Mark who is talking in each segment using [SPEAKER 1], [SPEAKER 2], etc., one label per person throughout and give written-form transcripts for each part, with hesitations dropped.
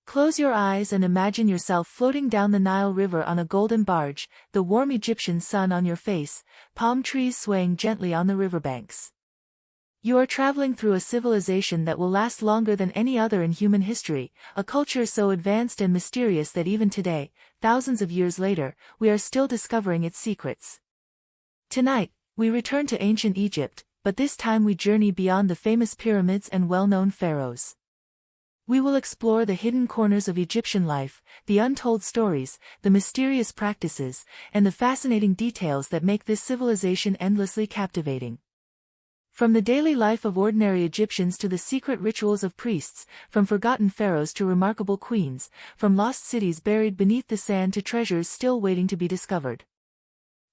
[SPEAKER 1] Close your eyes and imagine yourself floating down the Nile River on a golden barge, the warm Egyptian sun on your face, palm trees swaying gently on the riverbanks. You are traveling through a civilization that will last longer than any other in human history, a culture so advanced and mysterious that even today, thousands of years later, we are still discovering its secrets. Tonight, we return to ancient Egypt, but this time we journey beyond the famous pyramids and well-known pharaohs. We will explore the hidden corners of Egyptian life, the untold stories, the mysterious practices, and the fascinating details that make this civilization endlessly captivating. From the daily life of ordinary Egyptians to the secret rituals of priests, from forgotten pharaohs to remarkable queens, from lost cities buried beneath the sand to treasures still waiting to be discovered.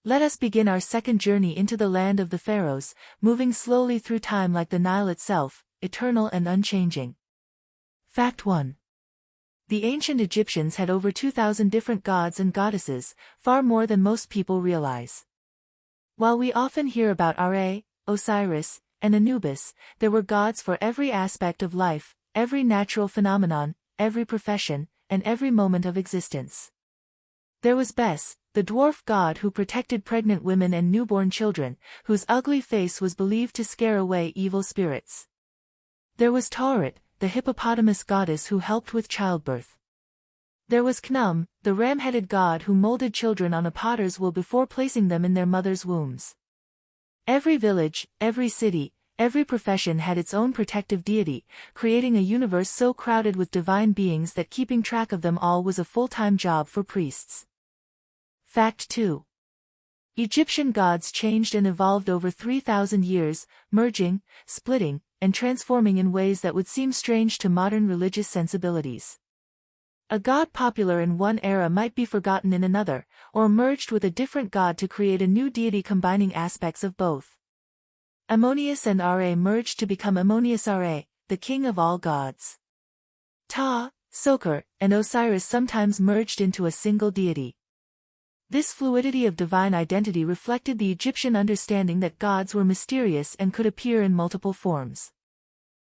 [SPEAKER 1] Let us begin our second journey into the land of the pharaohs, moving slowly through time like the Nile itself, eternal and unchanging. Fact 1. The ancient Egyptians had over 2,000 different gods and goddesses, far more than most people realize. While we often hear about Ra, Osiris, and Anubis, there were gods for every aspect of life, every natural phenomenon, every profession, and every moment of existence. There was Bes, the dwarf god who protected pregnant women and newborn children, whose ugly face was believed to scare away evil spirits. There was Tauret, the hippopotamus goddess who helped with childbirth. There was Khnum, the ram-headed god who molded children on a potter's wheel before placing them in their mother's wombs. Every village, every city, every profession had its own protective deity, creating a universe so crowded with divine beings that keeping track of them all was a full-time job for priests. Fact 2. Egyptian gods changed and evolved over 3,000 years, merging, splitting, and transforming in ways that would seem strange to modern religious sensibilities. A god popular in one era might be forgotten in another, or merged with a different god to create a new deity combining aspects of both. Ammonius and Ra merged to become Ammonius Ra, the king of all gods. Ptah, Sokar, and Osiris sometimes merged into a single deity. This fluidity of divine identity reflected the Egyptian understanding that gods were mysterious and could appear in multiple forms.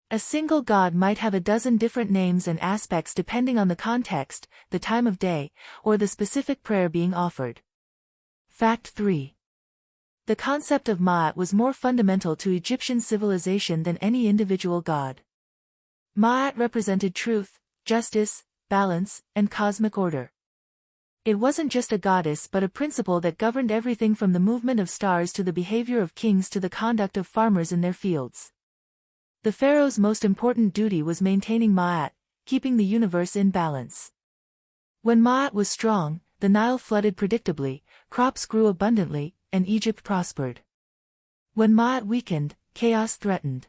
[SPEAKER 1] A single god might have a dozen different names and aspects depending on the context, the time of day, or the specific prayer being offered. Fact 3. The concept of Ma'at was more fundamental to Egyptian civilization than any individual god. Ma'at represented truth, justice, balance, and cosmic order. It wasn't just a goddess but a principle that governed everything from the movement of stars to the behavior of kings to the conduct of farmers in their fields. The pharaoh's most important duty was maintaining Ma'at, keeping the universe in balance. When Ma'at was strong, the Nile flooded predictably, crops grew abundantly, and Egypt prospered. When Ma'at weakened, chaos threatened.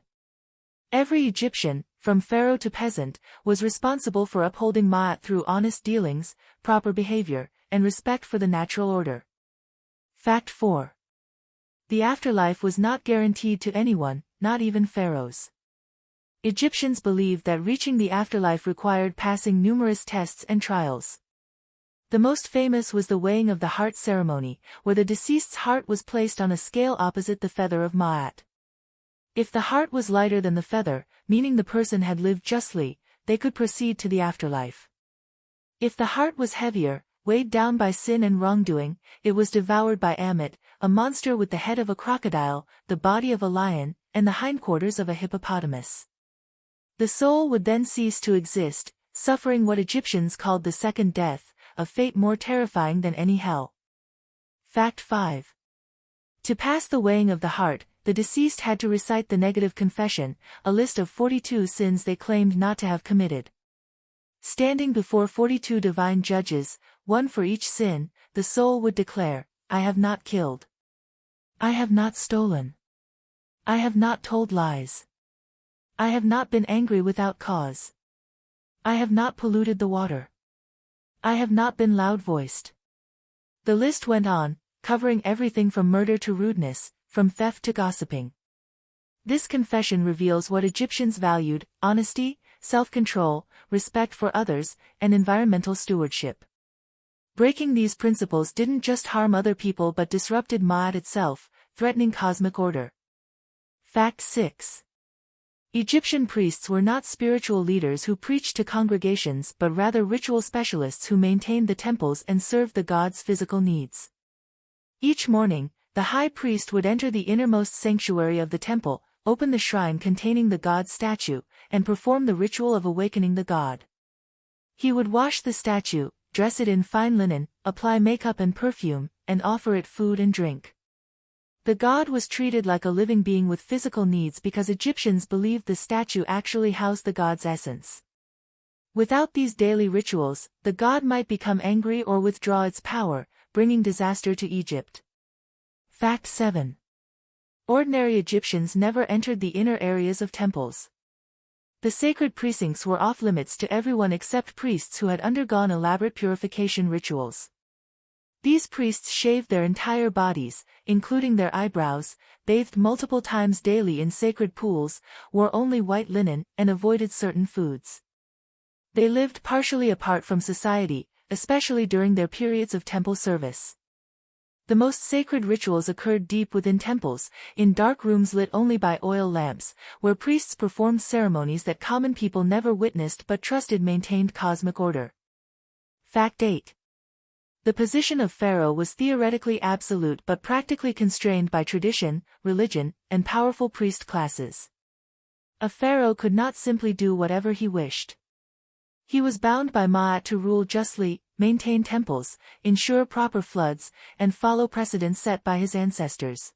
[SPEAKER 1] Every Egyptian, from pharaoh to peasant, was responsible for upholding Ma'at through honest dealings, proper behavior, and respect for the natural order. Fact 4. The afterlife was not guaranteed to anyone, not even pharaohs. Egyptians believed that reaching the afterlife required passing numerous tests and trials. The most famous was the weighing of the heart ceremony, where the deceased's heart was placed on a scale opposite the feather of Ma'at. If the heart was lighter than the feather, meaning the person had lived justly, they could proceed to the afterlife. If the heart was heavier, weighed down by sin and wrongdoing, it was devoured by Ammit, a monster with the head of a crocodile, the body of a lion, and the hindquarters of a hippopotamus. The soul would then cease to exist, suffering what Egyptians called the second death, a fate more terrifying than any hell. Fact 5. To pass the weighing of the heart, the deceased had to recite the negative confession, a list of 42 sins they claimed not to have committed. Standing before 42 divine judges, one for each sin, the soul would declare, "I have not killed. I have not stolen. I have not told lies. I have not been angry without cause. I have not polluted the water. I have not been loud-voiced." The list went on, covering everything from murder to rudeness, from theft to gossiping. This confession reveals what Egyptians valued: honesty, self-control, respect for others, and environmental stewardship. Breaking these principles didn't just harm other people but disrupted Ma'at itself, threatening cosmic order. Fact 6. Egyptian priests were not spiritual leaders who preached to congregations but rather ritual specialists who maintained the temples and served the gods' physical needs. Each morning, the high priest would enter the innermost sanctuary of the temple, open the shrine containing the god's statue, and perform the ritual of awakening the god. He would wash the statue, dress it in fine linen, apply makeup and perfume, and offer it food and drink. The god was treated like a living being with physical needs because Egyptians believed the statue actually housed the god's essence. Without these daily rituals, the god might become angry or withdraw its power, bringing disaster to Egypt. Fact 7. Ordinary Egyptians never entered the inner areas of temples. The sacred precincts were off-limits to everyone except priests who had undergone elaborate purification rituals. These priests shaved their entire bodies, including their eyebrows, bathed multiple times daily in sacred pools, wore only white linen, and avoided certain foods. They lived partially apart from society, especially during their periods of temple service. The most sacred rituals occurred deep within temples, in dark rooms lit only by oil lamps, where priests performed ceremonies that common people never witnessed but trusted maintained cosmic order. Fact 8. The position of pharaoh was theoretically absolute but practically constrained by tradition, religion, and powerful priest classes. A pharaoh could not simply do whatever he wished. He was bound by Ma'at to rule justly, maintain temples, ensure proper floods, and follow precedents set by his ancestors.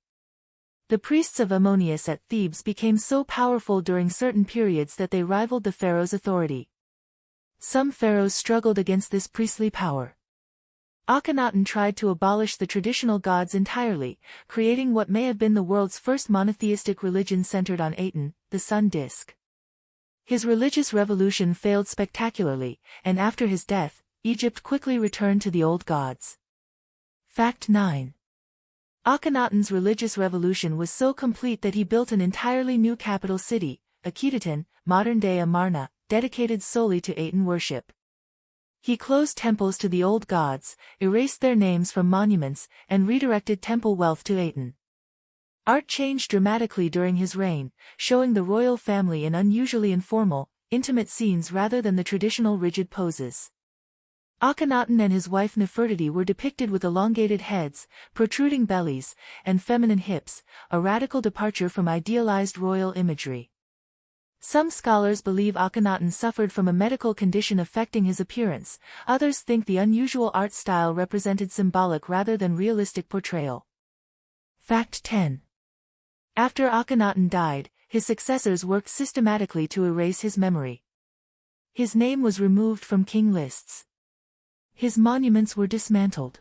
[SPEAKER 1] The priests of Ammonius at Thebes became so powerful during certain periods that they rivaled the pharaoh's authority. Some pharaohs struggled against this priestly power. Akhenaten tried to abolish the traditional gods entirely, creating what may have been the world's first monotheistic religion centered on Aten, the sun disk. His religious revolution failed spectacularly, and after his death, Egypt quickly returned to the old gods. Fact 9. Akhenaten's religious revolution was so complete that he built an entirely new capital city, Akhetaten, modern-day Amarna, dedicated solely to Aten worship. He closed temples to the old gods, erased their names from monuments, and redirected temple wealth to Aten. Art changed dramatically during his reign, showing the royal family in unusually informal, intimate scenes rather than the traditional rigid poses. Akhenaten and his wife Nefertiti were depicted with elongated heads, protruding bellies, and feminine hips, a radical departure from idealized royal imagery. Some scholars believe Akhenaten suffered from a medical condition affecting his appearance, others think the unusual art style represented symbolic rather than realistic portrayal. Fact 10. After Akhenaten died, his successors worked systematically to erase his memory. His name was removed from king lists. His monuments were dismantled.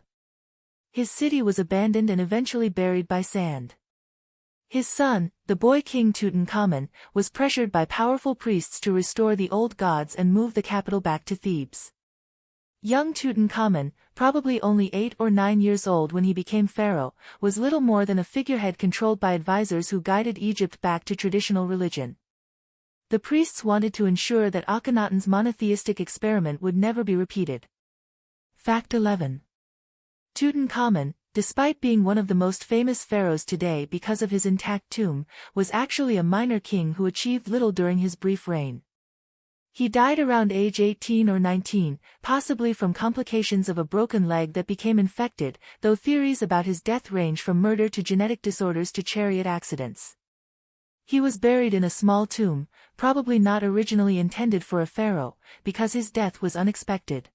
[SPEAKER 1] His city was abandoned and eventually buried by sand. His son, the boy king Tutankhamun, was pressured by powerful priests to restore the old gods and move the capital back to Thebes. Young Tutankhamun, probably only 8 or 9 years old when he became pharaoh, was little more than a figurehead controlled by advisors who guided Egypt back to traditional religion. The priests wanted to ensure that Akhenaten's monotheistic experiment would never be repeated. Fact 11. Tutankhamun, despite being one of the most famous pharaohs today because of his intact tomb, was actually a minor king who achieved little during his brief reign. He died around age 18 or 19, possibly from complications of a broken leg that became infected, though theories about his death range from murder to genetic disorders to chariot accidents. He was buried in a small tomb, probably not originally intended for a pharaoh, because his death was unexpected.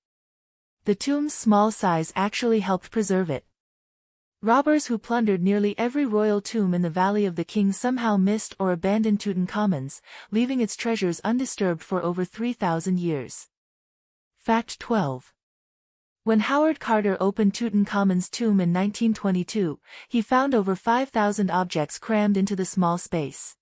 [SPEAKER 1] The tomb's small size actually helped preserve it. Robbers who plundered nearly every royal tomb in the Valley of the Kings somehow missed or abandoned Tutankhamun's, leaving its treasures undisturbed for over 3,000 years. Fact 12. When Howard Carter opened Tutankhamun's tomb in 1922, he found over 5,000 objects crammed into the small space.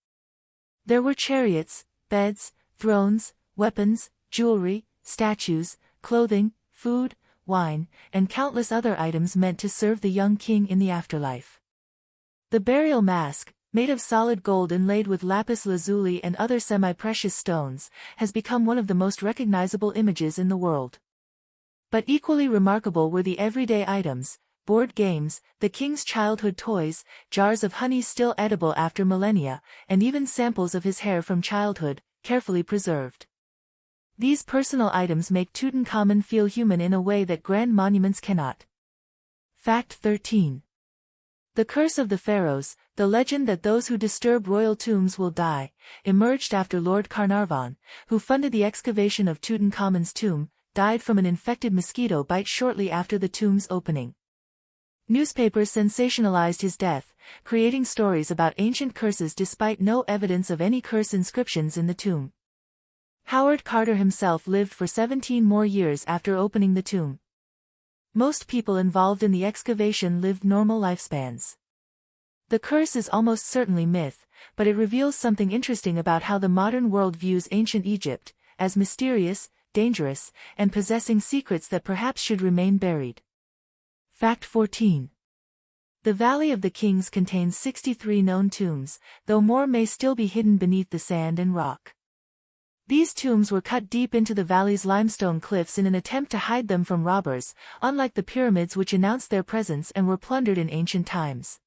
[SPEAKER 1] There were chariots, beds, thrones, weapons, jewelry, statues, clothing, food, wine, and countless other items meant to serve the young king in the afterlife. The burial mask, made of solid gold inlaid with lapis lazuli and other semi-precious stones, has become one of the most recognizable images in the world. But equally remarkable were the everyday items, board games, the king's childhood toys, jars of honey still edible after millennia, and even samples of his hair from childhood, carefully preserved. These personal items make Tutankhamun feel human in a way that grand monuments cannot. Fact 13. The curse of the Pharaohs, the legend that those who disturb royal tombs will die, emerged after Lord Carnarvon, who funded the excavation of Tutankhamun's tomb, died from an infected mosquito bite shortly after the tomb's opening. Newspapers sensationalized his death, creating stories about ancient curses despite no evidence of any curse inscriptions in the tomb. Howard Carter himself lived for 17 more years after opening the tomb. Most people involved in the excavation lived normal lifespans. The curse is almost certainly myth, but it reveals something interesting about how the modern world views ancient Egypt, as mysterious, dangerous, and possessing secrets that perhaps should remain buried. Fact 14. The Valley of the Kings contains 63 known tombs, though more may still be hidden beneath the sand and rock. These tombs were cut deep into the valley's limestone cliffs in an attempt to hide them from robbers, unlike the pyramids which announced their presence and were plundered in ancient times.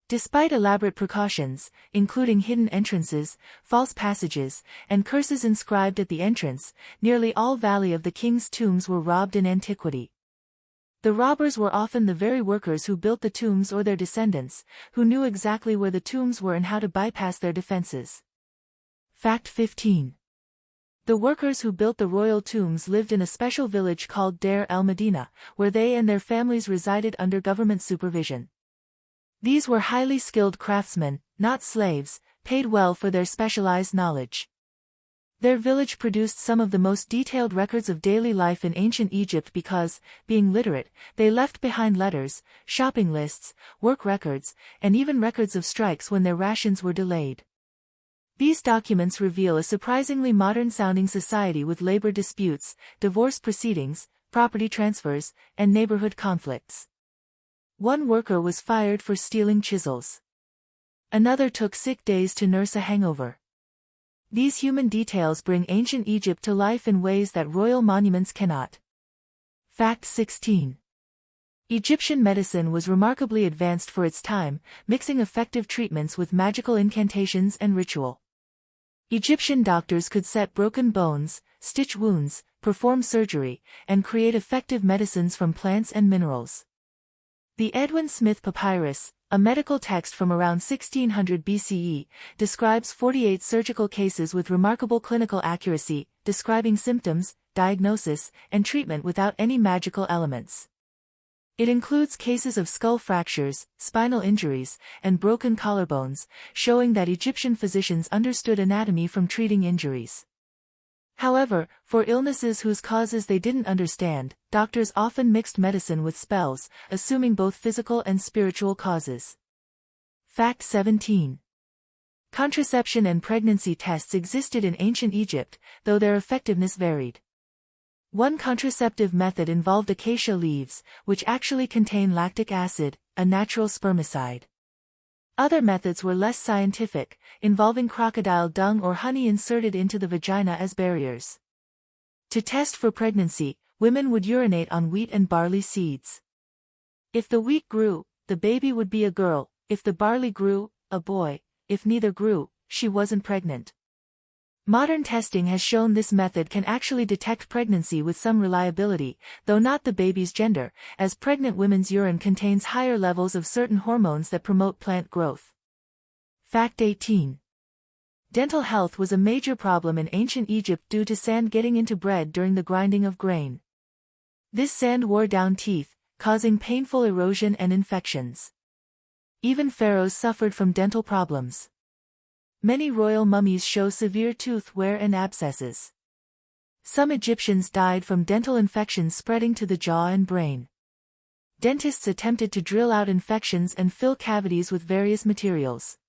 [SPEAKER 1] Despite elaborate precautions, including hidden entrances, false passages, and curses inscribed at the entrance, nearly all Valley of the Kings tombs were robbed in antiquity. The robbers were often the very workers who built the tombs or their descendants, who knew exactly where the tombs were and how to bypass their defenses. Fact 15. The workers who built the royal tombs lived in a special village called Deir el-Medina, where they and their families resided under government supervision. These were highly skilled craftsmen, not slaves, paid well for their specialized knowledge. Their village produced some of the most detailed records of daily life in ancient Egypt because, being literate, they left behind letters, shopping lists, work records, and even records of strikes when their rations were delayed. These documents reveal a surprisingly modern-sounding society with labor disputes, divorce proceedings, property transfers, and neighborhood conflicts. One worker was fired for stealing chisels. Another took sick days to nurse a hangover. These human details bring ancient Egypt to life in ways that royal monuments cannot. Fact 16. Egyptian medicine was remarkably advanced for its time, mixing effective treatments with magical incantations and ritual. Egyptian doctors could set broken bones, stitch wounds, perform surgery, and create effective medicines from plants and minerals. The Edwin Smith Papyrus, a medical text from around 1600 BCE, describes 48 surgical cases with remarkable clinical accuracy, describing symptoms, diagnosis, and treatment without any magical elements. It includes cases of skull fractures, spinal injuries, and broken collarbones, showing that Egyptian physicians understood anatomy from treating injuries. However, for illnesses whose causes they didn't understand, doctors often mixed medicine with spells, assuming both physical and spiritual causes. Fact 17. Contraception and pregnancy tests existed in ancient Egypt, though their effectiveness varied. One contraceptive method involved acacia leaves, which actually contain lactic acid, a natural spermicide. Other methods were less scientific, involving crocodile dung or honey inserted into the vagina as barriers. To test for pregnancy, women would urinate on wheat and barley seeds. If the wheat grew, the baby would be a girl; if the barley grew, a boy; if neither grew, she wasn't pregnant. Modern testing has shown this method can actually detect pregnancy with some reliability, though not the baby's gender, as pregnant women's urine contains higher levels of certain hormones that promote plant growth. Fact 18. Dental health was a major problem in ancient Egypt due to sand getting into bread during the grinding of grain. This sand wore down teeth, causing painful erosion and infections. Even pharaohs suffered from dental problems. Many royal mummies show severe tooth wear and abscesses. Some Egyptians died from dental infections spreading to the jaw and brain. Dentists attempted to drill out infections and fill cavities with various materials.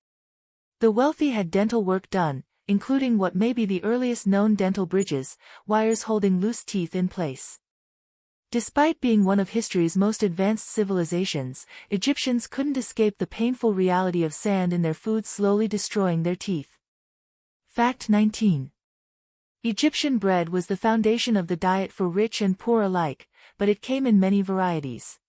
[SPEAKER 1] The wealthy had dental work done, including what may be the earliest known dental bridges, wires holding loose teeth in place. Despite being one of history's most advanced civilizations, Egyptians couldn't escape the painful reality of sand in their food slowly destroying their teeth. Fact 19. Egyptian bread was the foundation of the diet for rich and poor alike, but it came in many varieties.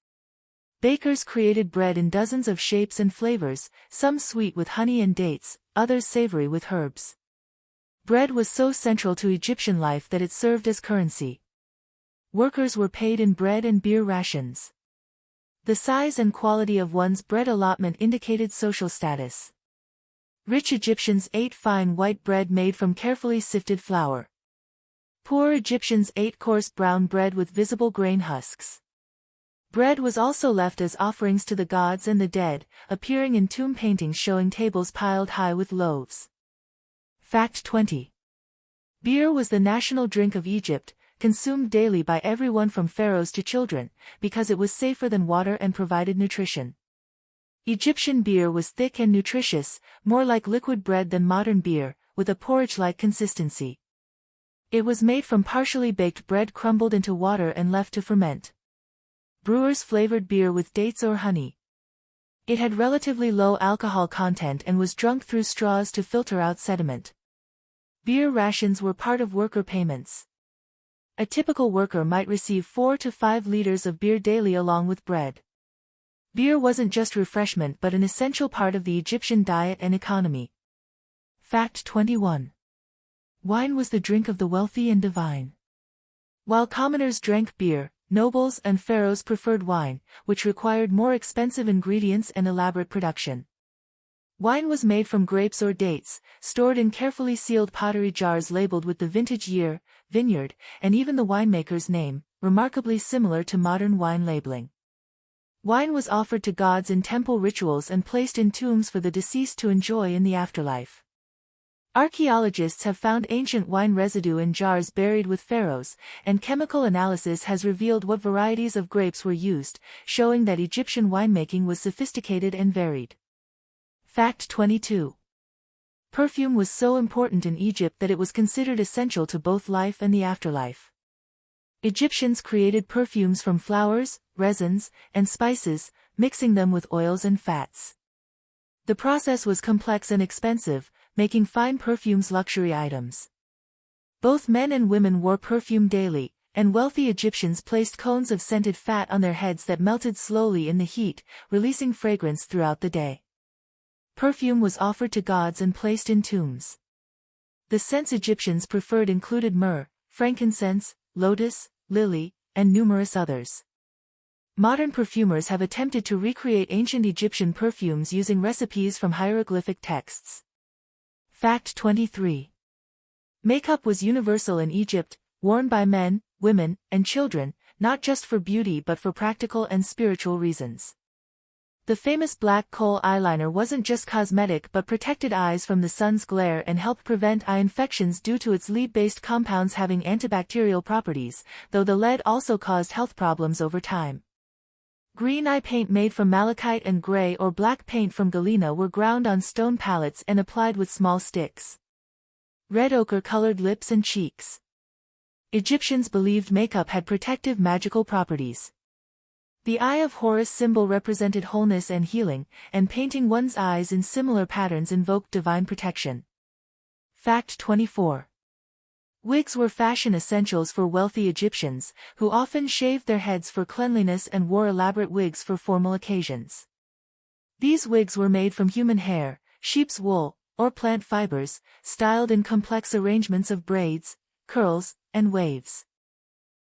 [SPEAKER 1] Bakers created bread in dozens of shapes and flavors, some sweet with honey and dates, others savory with herbs. Bread was so central to Egyptian life that it served as currency. Workers were paid in bread and beer rations. The size and quality of one's bread allotment indicated social status. Rich Egyptians ate fine white bread made from carefully sifted flour. Poor Egyptians ate coarse brown bread with visible grain husks. Bread was also left as offerings to the gods and the dead, appearing in tomb paintings showing tables piled high with loaves. Fact 20. Beer was the national drink of Egypt, consumed daily by everyone from pharaohs to children, because it was safer than water and provided nutrition. Egyptian beer was thick and nutritious, more like liquid bread than modern beer, with a porridge-like consistency. It was made from partially baked bread crumbled into water and left to ferment. Brewers flavored beer with dates or honey. It had relatively low alcohol content and was drunk through straws to filter out sediment. Beer rations were part of worker payments. A typical worker might receive 4 to 5 liters of beer daily along with bread. Beer wasn't just refreshment but an essential part of the Egyptian diet and economy. Fact 21. Wine was the drink of the wealthy and divine. While commoners drank beer, nobles and pharaohs preferred wine, which required more expensive ingredients and elaborate production. Wine was made from grapes or dates, stored in carefully sealed pottery jars labeled with the vintage year, vineyard, and even the winemaker's name, remarkably similar to modern wine labeling. Wine was offered to gods in temple rituals and placed in tombs for the deceased to enjoy in the afterlife. Archaeologists have found ancient wine residue in jars buried with pharaohs, and chemical analysis has revealed what varieties of grapes were used, showing that Egyptian winemaking was sophisticated and varied. Fact 22. Perfume was so important in Egypt that it was considered essential to both life and the afterlife. Egyptians created perfumes from flowers, resins, and spices, mixing them with oils and fats. The process was complex and expensive, making fine perfumes luxury items. Both men and women wore perfume daily, and wealthy Egyptians placed cones of scented fat on their heads that melted slowly in the heat, releasing fragrance throughout the day. Perfume was offered to gods and placed in tombs. The scents Egyptians preferred included myrrh, frankincense, lotus, lily, and numerous others. Modern perfumers have attempted to recreate ancient Egyptian perfumes using recipes from hieroglyphic texts. Fact 23. Makeup was universal in Egypt, worn by men, women, and children, not just for beauty but for practical and spiritual reasons. The famous black kohl eyeliner wasn't just cosmetic but protected eyes from the sun's glare and helped prevent eye infections due to its lead-based compounds having antibacterial properties, though the lead also caused health problems over time. Green eye paint made from malachite and gray or black paint from galena were ground on stone pallets and applied with small sticks. Red ochre colored lips and cheeks. Egyptians believed makeup had protective magical properties. The Eye of Horus symbol represented wholeness and healing, and painting one's eyes in similar patterns invoked divine protection. Fact 24. Wigs were fashion essentials for wealthy Egyptians, who often shaved their heads for cleanliness and wore elaborate wigs for formal occasions. These wigs were made from human hair, sheep's wool, or plant fibers, styled in complex arrangements of braids, curls, and waves.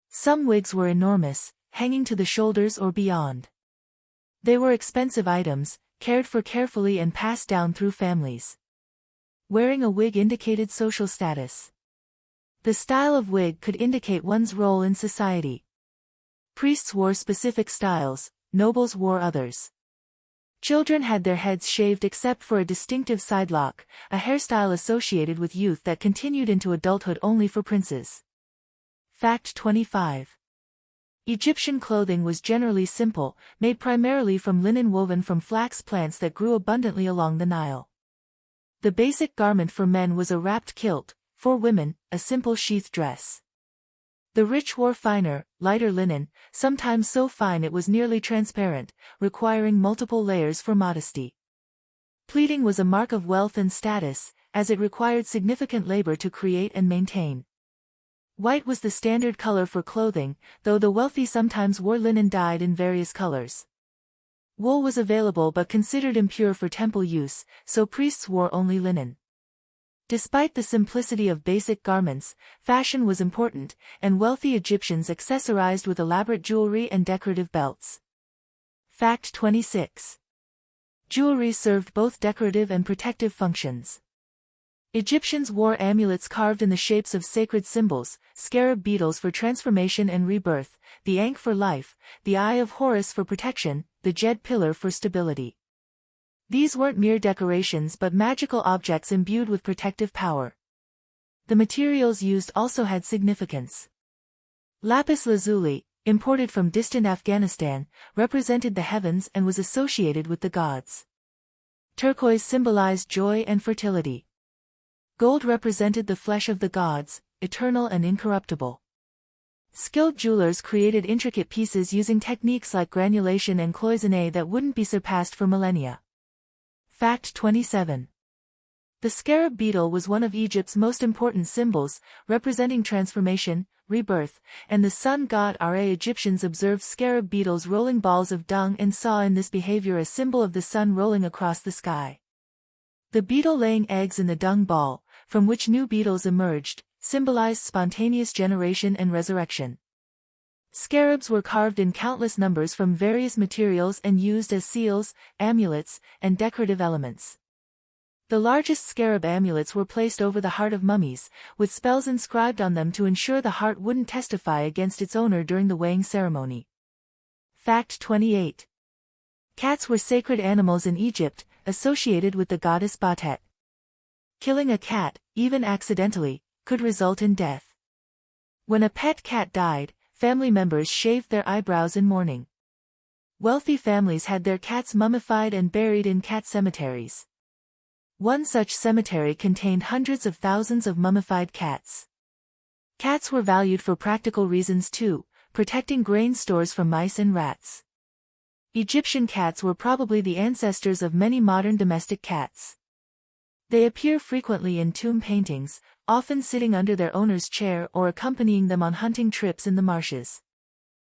[SPEAKER 1] Some wigs were enormous, hanging to the shoulders or beyond. They were expensive items, cared for carefully and passed down through families. Wearing a wig indicated social status. The style of wig could indicate one's role in society. Priests wore specific styles, nobles wore others. Children had their heads shaved except for a distinctive sidelock, a hairstyle associated with youth that continued into adulthood only for princes. Fact 25. Egyptian clothing was generally simple, made primarily from linen woven from flax plants that grew abundantly along the Nile. The basic garment for men was a wrapped kilt, for women, a simple sheath dress. The rich wore finer, lighter linen, sometimes so fine it was nearly transparent, requiring multiple layers for modesty. Pleating was a mark of wealth and status, as it required significant labor to create and maintain. White was the standard color for clothing, though the wealthy sometimes wore linen dyed in various colors. Wool was available but considered impure for temple use, so priests wore only linen. Despite the simplicity of basic garments, fashion was important, and wealthy Egyptians accessorized with elaborate jewelry and decorative belts. Fact 26. Jewelry served both decorative and protective functions. Egyptians wore amulets carved in the shapes of sacred symbols, scarab beetles for transformation and rebirth, the Ankh for life, the Eye of Horus for protection, the Jed pillar for stability. These weren't mere decorations but magical objects imbued with protective power. The materials used also had significance. Lapis lazuli, imported from distant Afghanistan, represented the heavens and was associated with the gods. Turquoise symbolized joy and fertility. Gold represented the flesh of the gods, eternal and incorruptible. Skilled jewelers created intricate pieces using techniques like granulation and cloisonné that wouldn't be surpassed for millennia. Fact 27. The scarab beetle was one of Egypt's most important symbols, representing transformation, rebirth, and the sun god Ra. Egyptians observed scarab beetles rolling balls of dung and saw in this behavior a symbol of the sun rolling across the sky. The beetle laying eggs in the dung ball, from which new beetles emerged, symbolized spontaneous generation and resurrection. Scarabs were carved in countless numbers from various materials and used as seals, amulets, and decorative elements. The largest scarab amulets were placed over the heart of mummies, with spells inscribed on them to ensure the heart wouldn't testify against its owner during the weighing ceremony. Fact 28. Cats were sacred animals in Egypt, associated with the goddess Batet. Killing a cat, even accidentally, could result in death. When a pet cat died, family members shaved their eyebrows in mourning. Wealthy families had their cats mummified and buried in cat cemeteries. One such cemetery contained hundreds of thousands of mummified cats. Cats were valued for practical reasons too, protecting grain stores from mice and rats. Egyptian cats were probably the ancestors of many modern domestic cats. They appear frequently in tomb paintings, often sitting under their owner's chair or accompanying them on hunting trips in the marshes.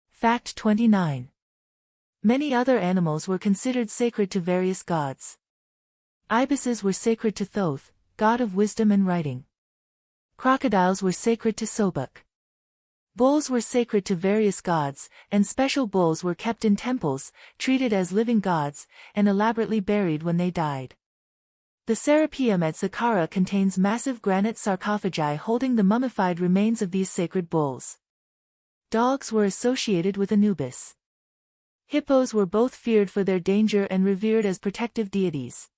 [SPEAKER 1] Fact 29. Many other animals were considered sacred to various gods. Ibises were sacred to Thoth, god of wisdom and writing. Crocodiles were sacred to Sobek. Bulls were sacred to various gods, and special bulls were kept in temples, treated as living gods, and elaborately buried when they died. The Serapeum at Saqqara contains massive granite sarcophagi holding the mummified remains of these sacred bulls. Dogs were associated with Anubis. Hippos were both feared for their danger and revered as protective deities.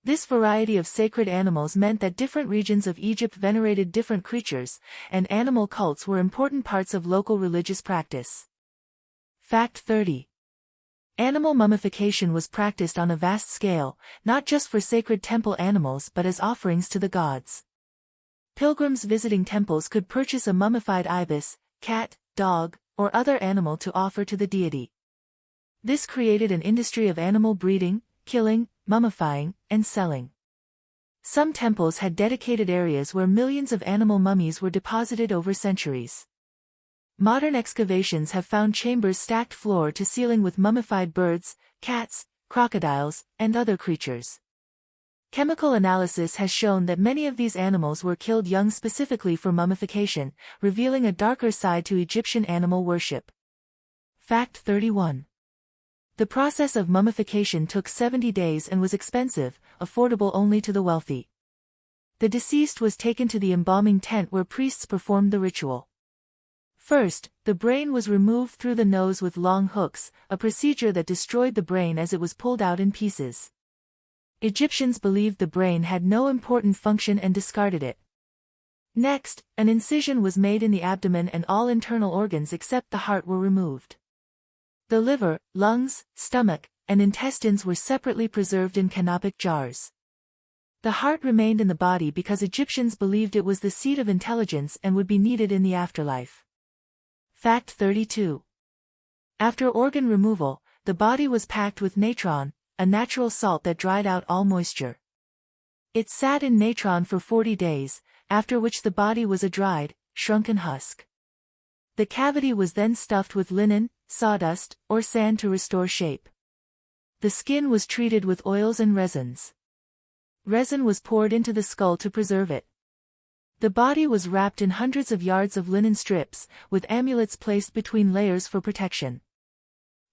[SPEAKER 1] This variety of sacred animals meant that different regions of Egypt venerated different creatures, and animal cults were important parts of local religious practice. Fact 30. Animal mummification was practiced on a vast scale, not just for sacred temple animals but as offerings to the gods. Pilgrims visiting temples could purchase a mummified ibis, cat, dog, or other animal to offer to the deity. This created an industry of animal breeding, killing, mummifying, and selling. Some temples had dedicated areas where millions of animal mummies were deposited over centuries. Modern excavations have found chambers stacked floor to ceiling with mummified birds, cats, crocodiles, and other creatures. Chemical analysis has shown that many of these animals were killed young specifically for mummification, revealing a darker side to Egyptian animal worship. Fact 31. The process of mummification took 70 days and was expensive, affordable only to the wealthy. The deceased was taken to the embalming tent where priests performed the ritual. First, the brain was removed through the nose with long hooks, a procedure that destroyed the brain as it was pulled out in pieces. Egyptians believed the brain had no important function and discarded it. Next, an incision was made in the abdomen and all internal organs except the heart were removed. The liver, lungs, stomach, and intestines were separately preserved in canopic jars. The heart remained in the body because Egyptians believed it was the seat of intelligence and would be needed in the afterlife. Fact 32. After organ removal, the body was packed with natron, a natural salt that dried out all moisture. It sat in natron for 40 days, after which the body was a dried, shrunken husk. The cavity was then stuffed with linen, sawdust, or sand to restore shape. The skin was treated with oils and resins. Resin was poured into the skull to preserve it. The body was wrapped in hundreds of yards of linen strips, with amulets placed between layers for protection.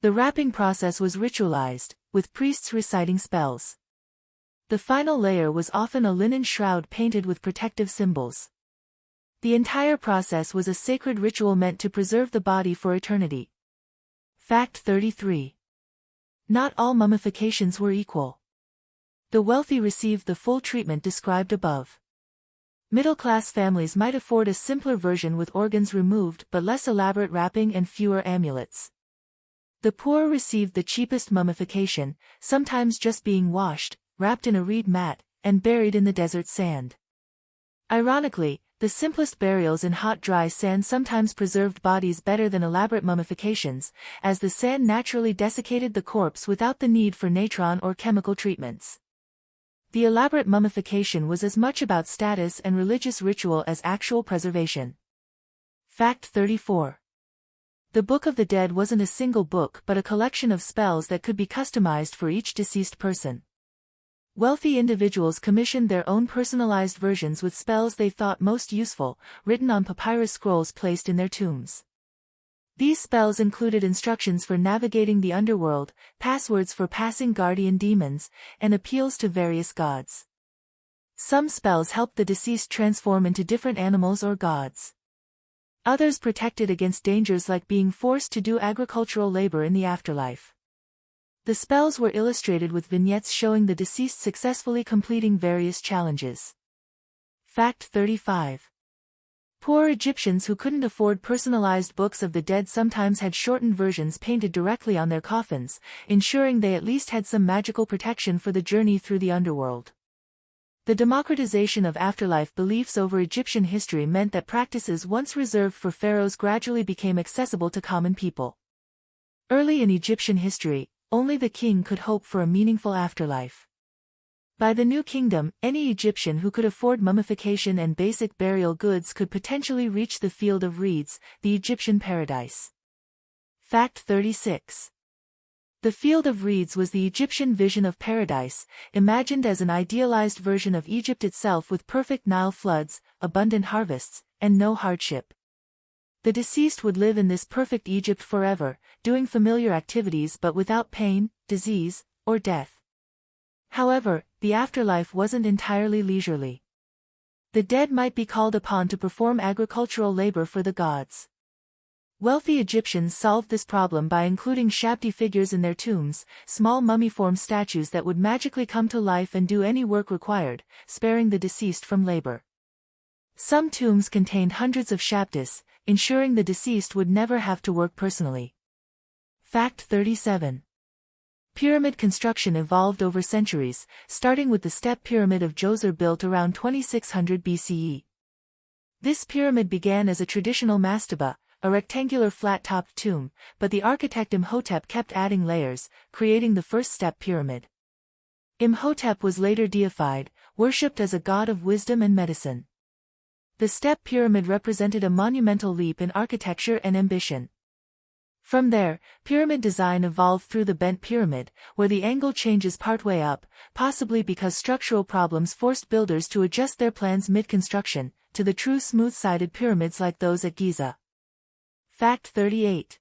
[SPEAKER 1] The wrapping process was ritualized, with priests reciting spells. The final layer was often a linen shroud painted with protective symbols. The entire process was a sacred ritual meant to preserve the body for eternity. Fact 33. Not all mummifications were equal. The wealthy received the full treatment described above. Middle-class families might afford a simpler version with organs removed but less elaborate wrapping and fewer amulets. The poor received the cheapest mummification, sometimes just being washed, wrapped in a reed mat, and buried in the desert sand. Ironically, the simplest burials in hot dry sand sometimes preserved bodies better than elaborate mummifications, as the sand naturally desiccated the corpse without the need for natron or chemical treatments. The elaborate mummification was as much about status and religious ritual as actual preservation. Fact 34. The Book of the Dead wasn't a single book but a collection of spells that could be customized for each deceased person. Wealthy individuals commissioned their own personalized versions with spells they thought most useful, written on papyrus scrolls placed in their tombs. These spells included instructions for navigating the underworld, passwords for passing guardian demons, and appeals to various gods. Some spells helped the deceased transform into different animals or gods. Others protected against dangers like being forced to do agricultural labor in the afterlife. The spells were illustrated with vignettes showing the deceased successfully completing various challenges. Fact 35. Poor Egyptians who couldn't afford personalized books of the dead sometimes had shortened versions painted directly on their coffins, ensuring they at least had some magical protection for the journey through the underworld. The democratization of afterlife beliefs over Egyptian history meant that practices once reserved for pharaohs gradually became accessible to common people. Early in Egyptian history, only the king could hope for a meaningful afterlife. By the New Kingdom, any Egyptian who could afford mummification and basic burial goods could potentially reach the field of reeds, the Egyptian paradise. Fact 36. The field of reeds was the Egyptian vision of paradise, imagined as an idealized version of Egypt itself with perfect Nile floods, abundant harvests, and no hardship. The deceased would live in this perfect Egypt forever, doing familiar activities but without pain, disease, or death. However, the afterlife wasn't entirely leisurely. The dead might be called upon to perform agricultural labor for the gods. Wealthy Egyptians solved this problem by including shabty figures in their tombs, small mummy-form statues that would magically come to life and do any work required, sparing the deceased from labor. Some tombs contained hundreds of shabtis, ensuring the deceased would never have to work personally. Fact 37. Pyramid construction evolved over centuries, starting with the step pyramid of Djoser built around 2600 BCE. This pyramid began as a traditional mastaba, a rectangular flat-topped tomb, but the architect Imhotep kept adding layers, creating the first step pyramid. Imhotep was later deified, worshipped as a god of wisdom and medicine. The step pyramid represented a monumental leap in architecture and ambition. From there, pyramid design evolved through the bent pyramid, where the angle changes partway up, possibly because structural problems forced builders to adjust their plans mid-construction, to the true smooth-sided pyramids like those at Giza. Fact 38.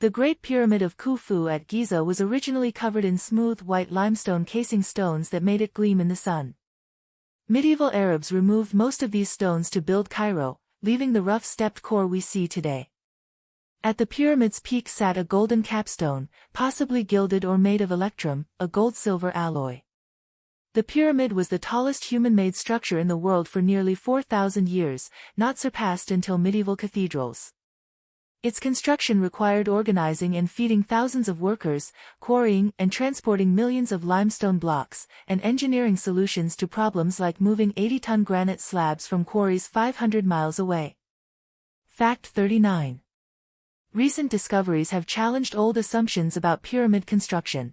[SPEAKER 1] The Great Pyramid of Khufu at Giza was originally covered in smooth white limestone casing stones that made it gleam in the sun. Medieval Arabs removed most of these stones to build Cairo, leaving the rough stepped core we see today. At the pyramid's peak sat a golden capstone, possibly gilded or made of electrum, a gold-silver alloy. The pyramid was the tallest human-made structure in the world for nearly 4,000 years, not surpassed until medieval cathedrals. Its construction required organizing and feeding thousands of workers, quarrying and transporting millions of limestone blocks, and engineering solutions to problems like moving 80-ton granite slabs from quarries 500 miles away. Fact 39. Recent discoveries have challenged old assumptions about pyramid construction.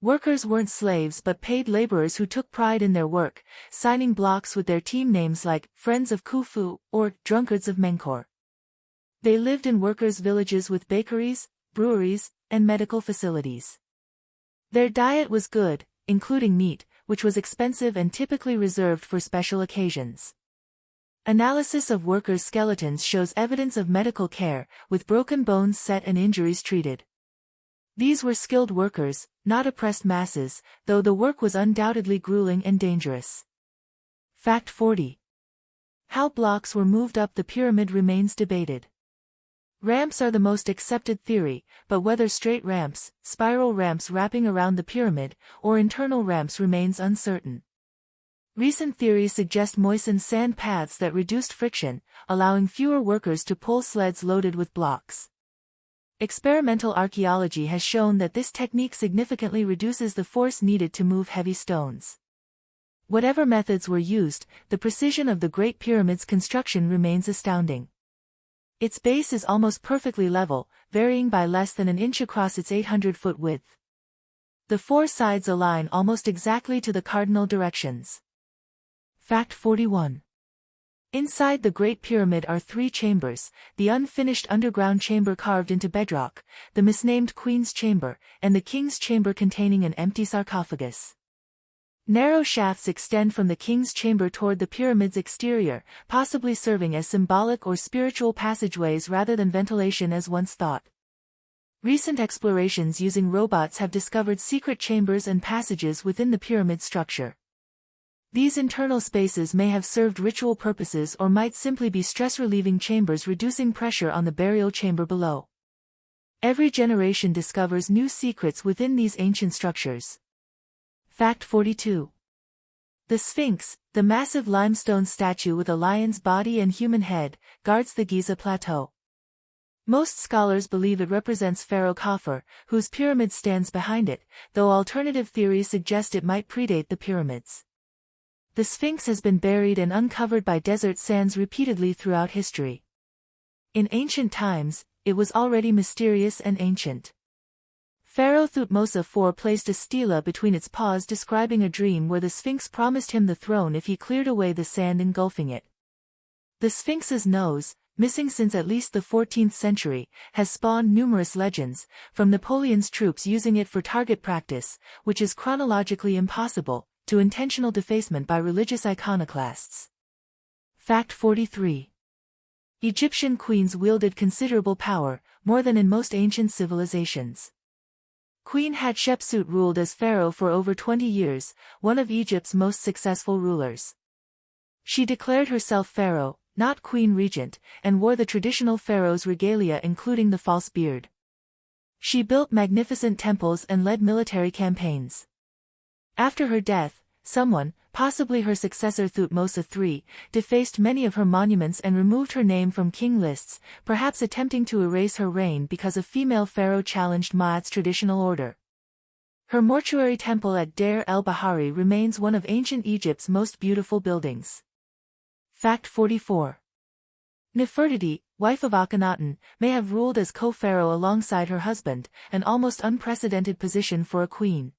[SPEAKER 1] Workers weren't slaves but paid laborers who took pride in their work, signing blocks with their team names like Friends of Khufu or Drunkards of Menkor. They lived in workers' villages with bakeries, breweries, and medical facilities. Their diet was good, including meat, which was expensive and typically reserved for special occasions. Analysis of workers' skeletons shows evidence of medical care, with broken bones set and injuries treated. These were skilled workers, not oppressed masses, though the work was undoubtedly grueling and dangerous. Fact 40. How blocks were moved up the pyramid remains debated. Ramps are the most accepted theory, but whether straight ramps, spiral ramps wrapping around the pyramid, or internal ramps remains uncertain. Recent theories suggest moistened sand paths that reduced friction, allowing fewer workers to pull sleds loaded with blocks. Experimental archaeology has shown that this technique significantly reduces the force needed to move heavy stones. Whatever methods were used, the precision of the Great Pyramid's construction remains astounding. Its base is almost perfectly level, varying by less than an inch across its 800-foot width. The four sides align almost exactly to the cardinal directions. Fact 41. Inside the Great Pyramid are three chambers: the unfinished underground chamber carved into bedrock, the misnamed Queen's Chamber, and the King's Chamber containing an empty sarcophagus. Narrow shafts extend from the King's Chamber toward the pyramid's exterior, possibly serving as symbolic or spiritual passageways rather than ventilation as once thought. Recent explorations using robots have discovered secret chambers and passages within the pyramid structure. These internal spaces may have served ritual purposes or might simply be stress-relieving chambers reducing pressure on the burial chamber below. Every generation discovers new secrets within these ancient structures. Fact 42. The Sphinx, the massive limestone statue with a lion's body and human head, guards the Giza Plateau. Most scholars believe it represents Pharaoh Khafre, whose pyramid stands behind it, though alternative theories suggest it might predate the pyramids. The Sphinx has been buried and uncovered by desert sands repeatedly throughout history. In ancient times, it was already mysterious and ancient. Pharaoh Thutmose IV placed a stela between its paws, describing a dream where the Sphinx promised him the throne if he cleared away the sand engulfing it. The Sphinx's nose, missing since at least the 14th century, has spawned numerous legends, from Napoleon's troops using it for target practice, which is chronologically impossible, to intentional defacement by religious iconoclasts. Fact 43. Egyptian queens wielded considerable power, more than in most ancient civilizations. Queen Hatshepsut ruled as pharaoh for over 20 years, one of Egypt's most successful rulers. She declared herself pharaoh, not queen regent, and wore the traditional pharaoh's regalia including the false beard. She built magnificent temples and led military campaigns. After her death, someone, possibly her successor Thutmose III, defaced many of her monuments and removed her name from king lists, perhaps attempting to erase her reign because a female pharaoh challenged Ma'at's traditional order. Her mortuary temple at Deir el-Bahari remains one of ancient Egypt's most beautiful buildings. Fact 44. Nefertiti, wife of Akhenaten, may have ruled as co-pharaoh alongside her husband, an almost unprecedented position for a queen.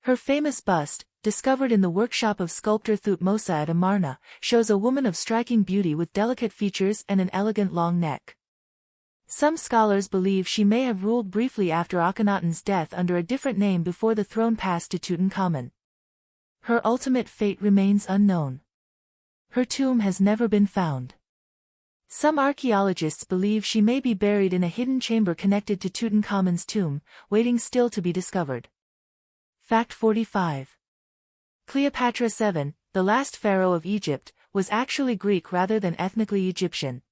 [SPEAKER 1] Her famous bust, discovered in the workshop of sculptor Thutmose at Amarna, shows a woman of striking beauty with delicate features and an elegant long neck. Some scholars believe she may have ruled briefly after Akhenaten's death under a different name before the throne passed to Tutankhamun. Her ultimate fate remains unknown. Her tomb has never been found. Some archaeologists believe she may be buried in a hidden chamber connected to Tutankhamun's tomb, waiting still to be discovered. Fact 45. Cleopatra VII, the last pharaoh of Egypt, was actually Greek rather than ethnically Egyptian.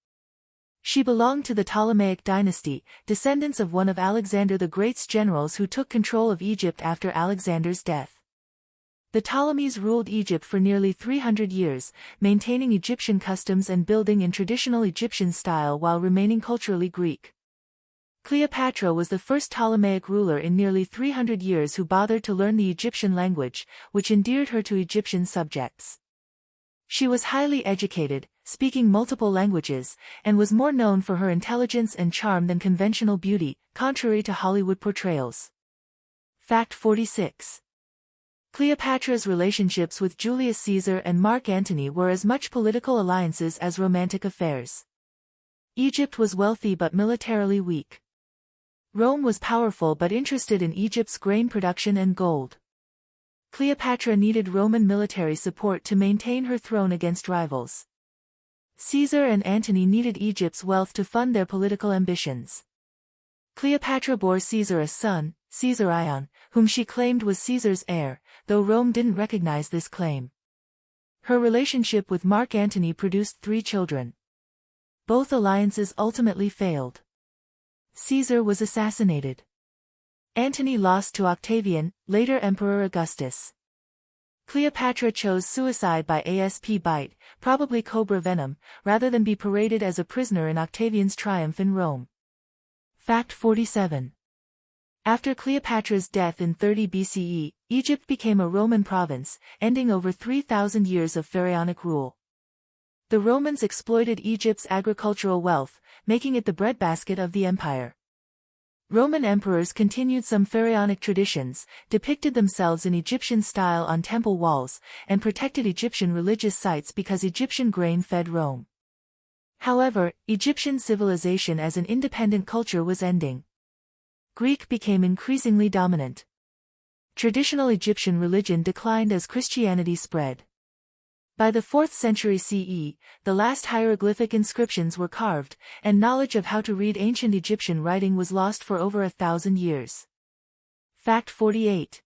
[SPEAKER 1] She belonged to the Ptolemaic dynasty, descendants of one of Alexander the Great's generals who took control of Egypt after Alexander's death. The Ptolemies ruled Egypt for nearly 300 years, maintaining Egyptian customs and building in traditional Egyptian style while remaining culturally Greek. Cleopatra was the first Ptolemaic ruler in nearly 300 years who bothered to learn the Egyptian language, which endeared her to Egyptian subjects. She was highly educated, speaking multiple languages, and was more known for her intelligence and charm than conventional beauty, contrary to Hollywood portrayals. Fact 46. Cleopatra's relationships with Julius Caesar and Mark Antony were as much political alliances as romantic affairs. Egypt was wealthy but militarily weak. Rome was powerful but interested in Egypt's grain production and gold. Cleopatra needed Roman military support to maintain her throne against rivals. Caesar and Antony needed Egypt's wealth to fund their political ambitions. Cleopatra bore Caesar a son, Caesar Ion, whom she claimed was Caesar's heir, though Rome didn't recognize this claim. Her relationship with Mark Antony produced 3 children. Both alliances ultimately failed. Caesar was assassinated. Antony lost to Octavian, later Emperor Augustus. Cleopatra chose suicide by asp bite, probably cobra venom, rather than be paraded as a prisoner in Octavian's triumph in Rome. Fact 47. After Cleopatra's death in 30 BCE, Egypt became a Roman province, ending over 3,000 years of pharaonic rule. The Romans exploited Egypt's agricultural wealth, making it the breadbasket of the empire. Roman emperors continued some pharaonic traditions, depicted themselves in Egyptian style on temple walls, and protected Egyptian religious sites because Egyptian grain fed Rome. However, Egyptian civilization as an independent culture was ending. Greek became increasingly dominant. Traditional Egyptian religion declined as Christianity spread. By the 4th century CE, the last hieroglyphic inscriptions were carved, and knowledge of how to read ancient Egyptian writing was lost for over 1,000 years. Fact 48.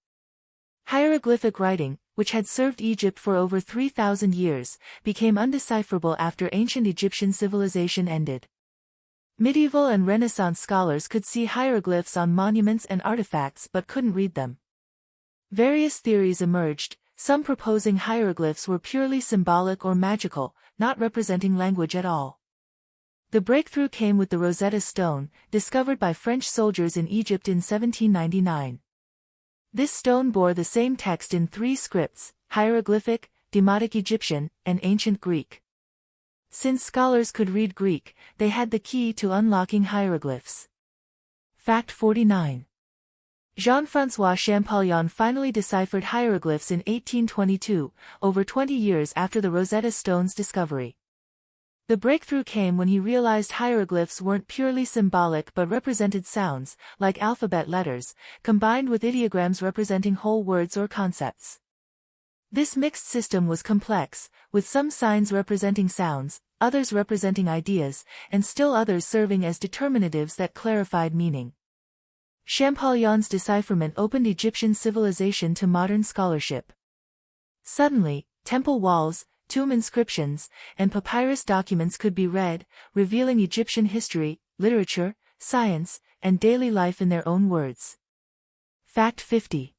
[SPEAKER 1] Hieroglyphic writing, which had served Egypt for over 3,000 years, became undecipherable after ancient Egyptian civilization ended. Medieval and Renaissance scholars could see hieroglyphs on monuments and artifacts but couldn't read them. Various theories emerged, some proposing hieroglyphs were purely symbolic or magical, not representing language at all. The breakthrough came with the Rosetta Stone, discovered by French soldiers in Egypt in 1799. This stone bore the same text in 3 scripts: hieroglyphic, Demotic Egyptian, and Ancient Greek. Since scholars could read Greek, they had the key to unlocking hieroglyphs. Fact 49. Jean-François Champollion finally deciphered hieroglyphs in 1822, over 20 years after the Rosetta Stone's discovery. The breakthrough came when he realized hieroglyphs weren't purely symbolic but represented sounds, like alphabet letters, combined with ideograms representing whole words or concepts. This mixed system was complex, with some signs representing sounds, others representing ideas, and still others serving as determinatives that clarified meaning. Champollion's decipherment opened Egyptian civilization to modern scholarship. Suddenly, temple walls, tomb inscriptions, and papyrus documents could be read, revealing Egyptian history, literature, science, and daily life in their own words. Fact 50.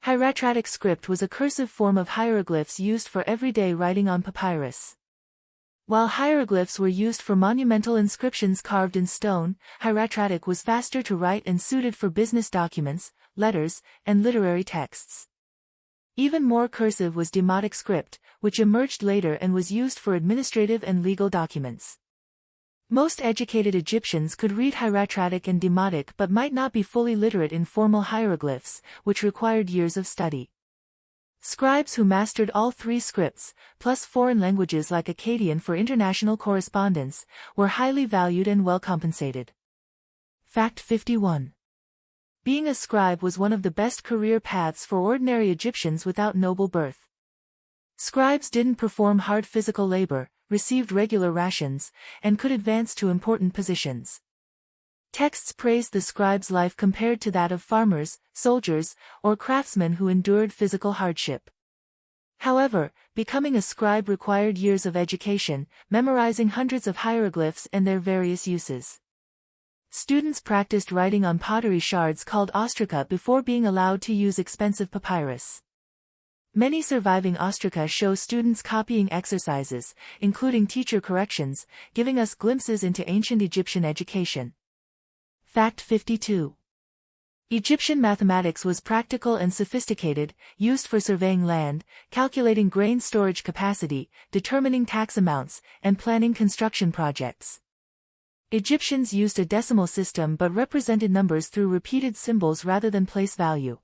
[SPEAKER 1] Hieratic script was a cursive form of hieroglyphs used for everyday writing on papyrus. While hieroglyphs were used for monumental inscriptions carved in stone, hieratic was faster to write and suited for business documents, letters, and literary texts. Even more cursive was Demotic script, which emerged later and was used for administrative and legal documents. Most educated Egyptians could read hieratic and Demotic but might not be fully literate in formal hieroglyphs, which required years of study. Scribes who mastered all 3 scripts, plus foreign languages like Akkadian for international correspondence, were highly valued and well compensated. Fact 51. Being a scribe was one of the best career paths for ordinary Egyptians without noble birth. Scribes didn't perform hard physical labor, received regular rations, and could advance to important positions. Texts praised the scribe's life compared to that of farmers, soldiers, or craftsmen who endured physical hardship. However, becoming a scribe required years of education, memorizing hundreds of hieroglyphs and their various uses. Students practiced writing on pottery shards called ostraca before being allowed to use expensive papyrus. Many surviving ostraca show students copying exercises, including teacher corrections, giving us glimpses into ancient Egyptian education. Fact 52. Egyptian mathematics was practical and sophisticated, used for surveying land, calculating grain storage capacity, determining tax amounts, and planning construction projects. Egyptians used a decimal system but represented numbers through repeated symbols rather than place value.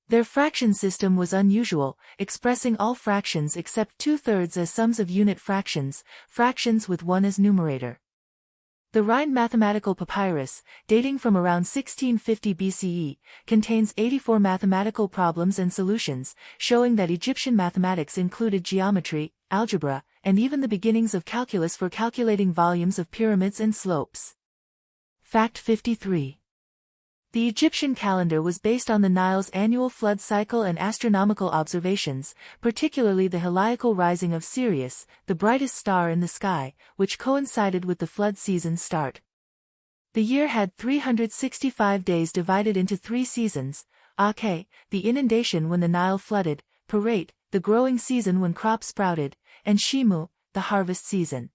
[SPEAKER 1] Their fraction system was unusual, expressing all fractions except 2/3 as sums of unit fractions, fractions with 1 as numerator. The Rhine mathematical papyrus, dating from around 1650 BCE, contains 84 mathematical problems and solutions, showing that Egyptian mathematics included geometry, algebra, and even the beginnings of calculus for calculating volumes of pyramids and slopes. Fact 53. The Egyptian calendar was based on the Nile's annual flood cycle and astronomical observations, particularly the heliacal rising of Sirius, the brightest star in the sky, which coincided with the flood season's start. The year had 365 days divided into 3 seasons: Ak, the inundation when the Nile flooded; Parat, the growing season when crops sprouted; and Shimu, the harvest season.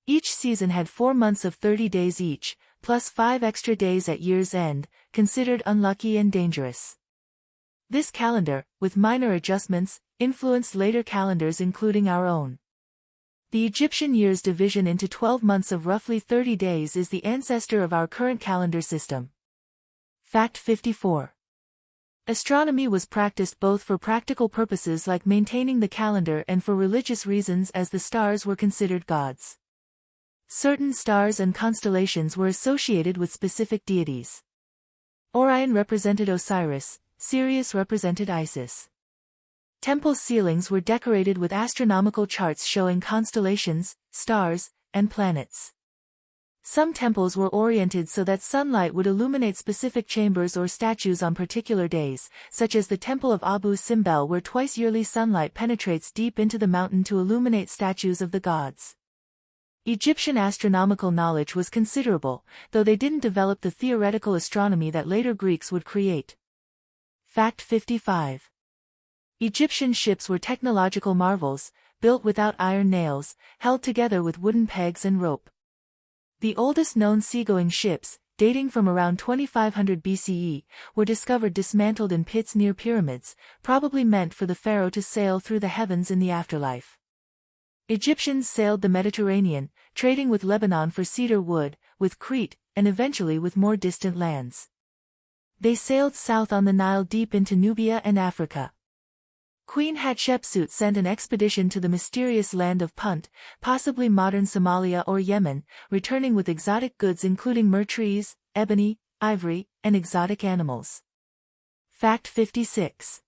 [SPEAKER 1] Each season had 4 months of 30 days each, plus 5 extra days at year's end, considered unlucky and dangerous. This calendar, with minor adjustments, influenced later calendars including our own. The Egyptian year's division into 12 months of roughly 30 days is the ancestor of our current calendar system. Fact 54. Astronomy was practiced both for practical purposes like maintaining the calendar and for religious reasons, as the stars were considered gods. Certain stars and constellations were associated with specific deities. Orion represented Osiris, Sirius represented Isis. Temple ceilings were decorated with astronomical charts showing constellations, stars, and planets. Some temples were oriented so that sunlight would illuminate specific chambers or statues on particular days, such as the Temple of Abu Simbel, where twice-yearly sunlight penetrates deep into the mountain to illuminate statues of the gods. Egyptian astronomical knowledge was considerable, though they didn't develop the theoretical astronomy that later Greeks would create. Fact 55. Egyptian ships were technological marvels, built without iron nails, held together with wooden pegs and rope. The oldest known seagoing ships, dating from around 2500 BCE, were discovered dismantled in pits near pyramids, probably meant for the pharaoh to sail through the heavens in the afterlife. Egyptians sailed the Mediterranean, trading with Lebanon for cedar wood, with Crete, and eventually with more distant lands. They sailed south on the Nile deep into Nubia and Africa. Queen Hatshepsut sent an expedition to the mysterious land of Punt, possibly modern Somalia or Yemen, returning with exotic goods including myrrh trees, ebony, ivory, and exotic animals. Fact 56.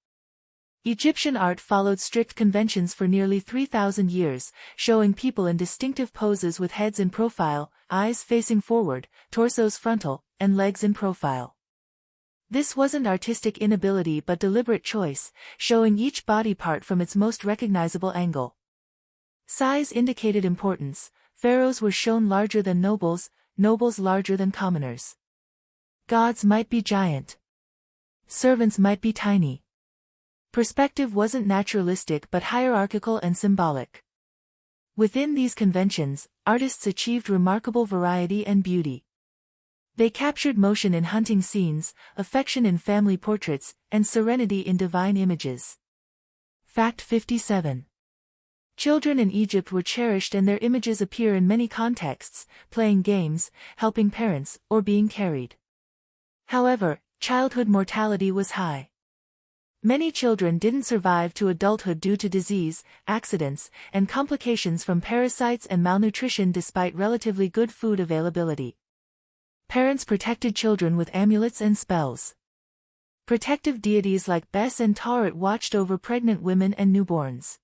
[SPEAKER 1] Egyptian art followed strict conventions for nearly 3,000 years, showing people in distinctive poses with heads in profile, eyes facing forward, torsos frontal, and legs in profile. This wasn't artistic inability but deliberate choice, showing each body part from its most recognizable angle. Size indicated importance: pharaohs were shown larger than nobles, nobles larger than commoners. Gods might be giant. Servants might be tiny. Perspective wasn't naturalistic but hierarchical and symbolic. Within these conventions, artists achieved remarkable variety and beauty. They captured motion in hunting scenes, affection in family portraits, and serenity in divine images. Fact 57. Children in Egypt were cherished and their images appear in many contexts, playing games, helping parents, or being carried. However, childhood mortality was high. Many children didn't survive to adulthood due to disease, accidents, and complications from parasites and malnutrition despite relatively good food availability. Parents protected children with amulets and spells. Protective deities like Bes and Tauret watched over pregnant women and newborns.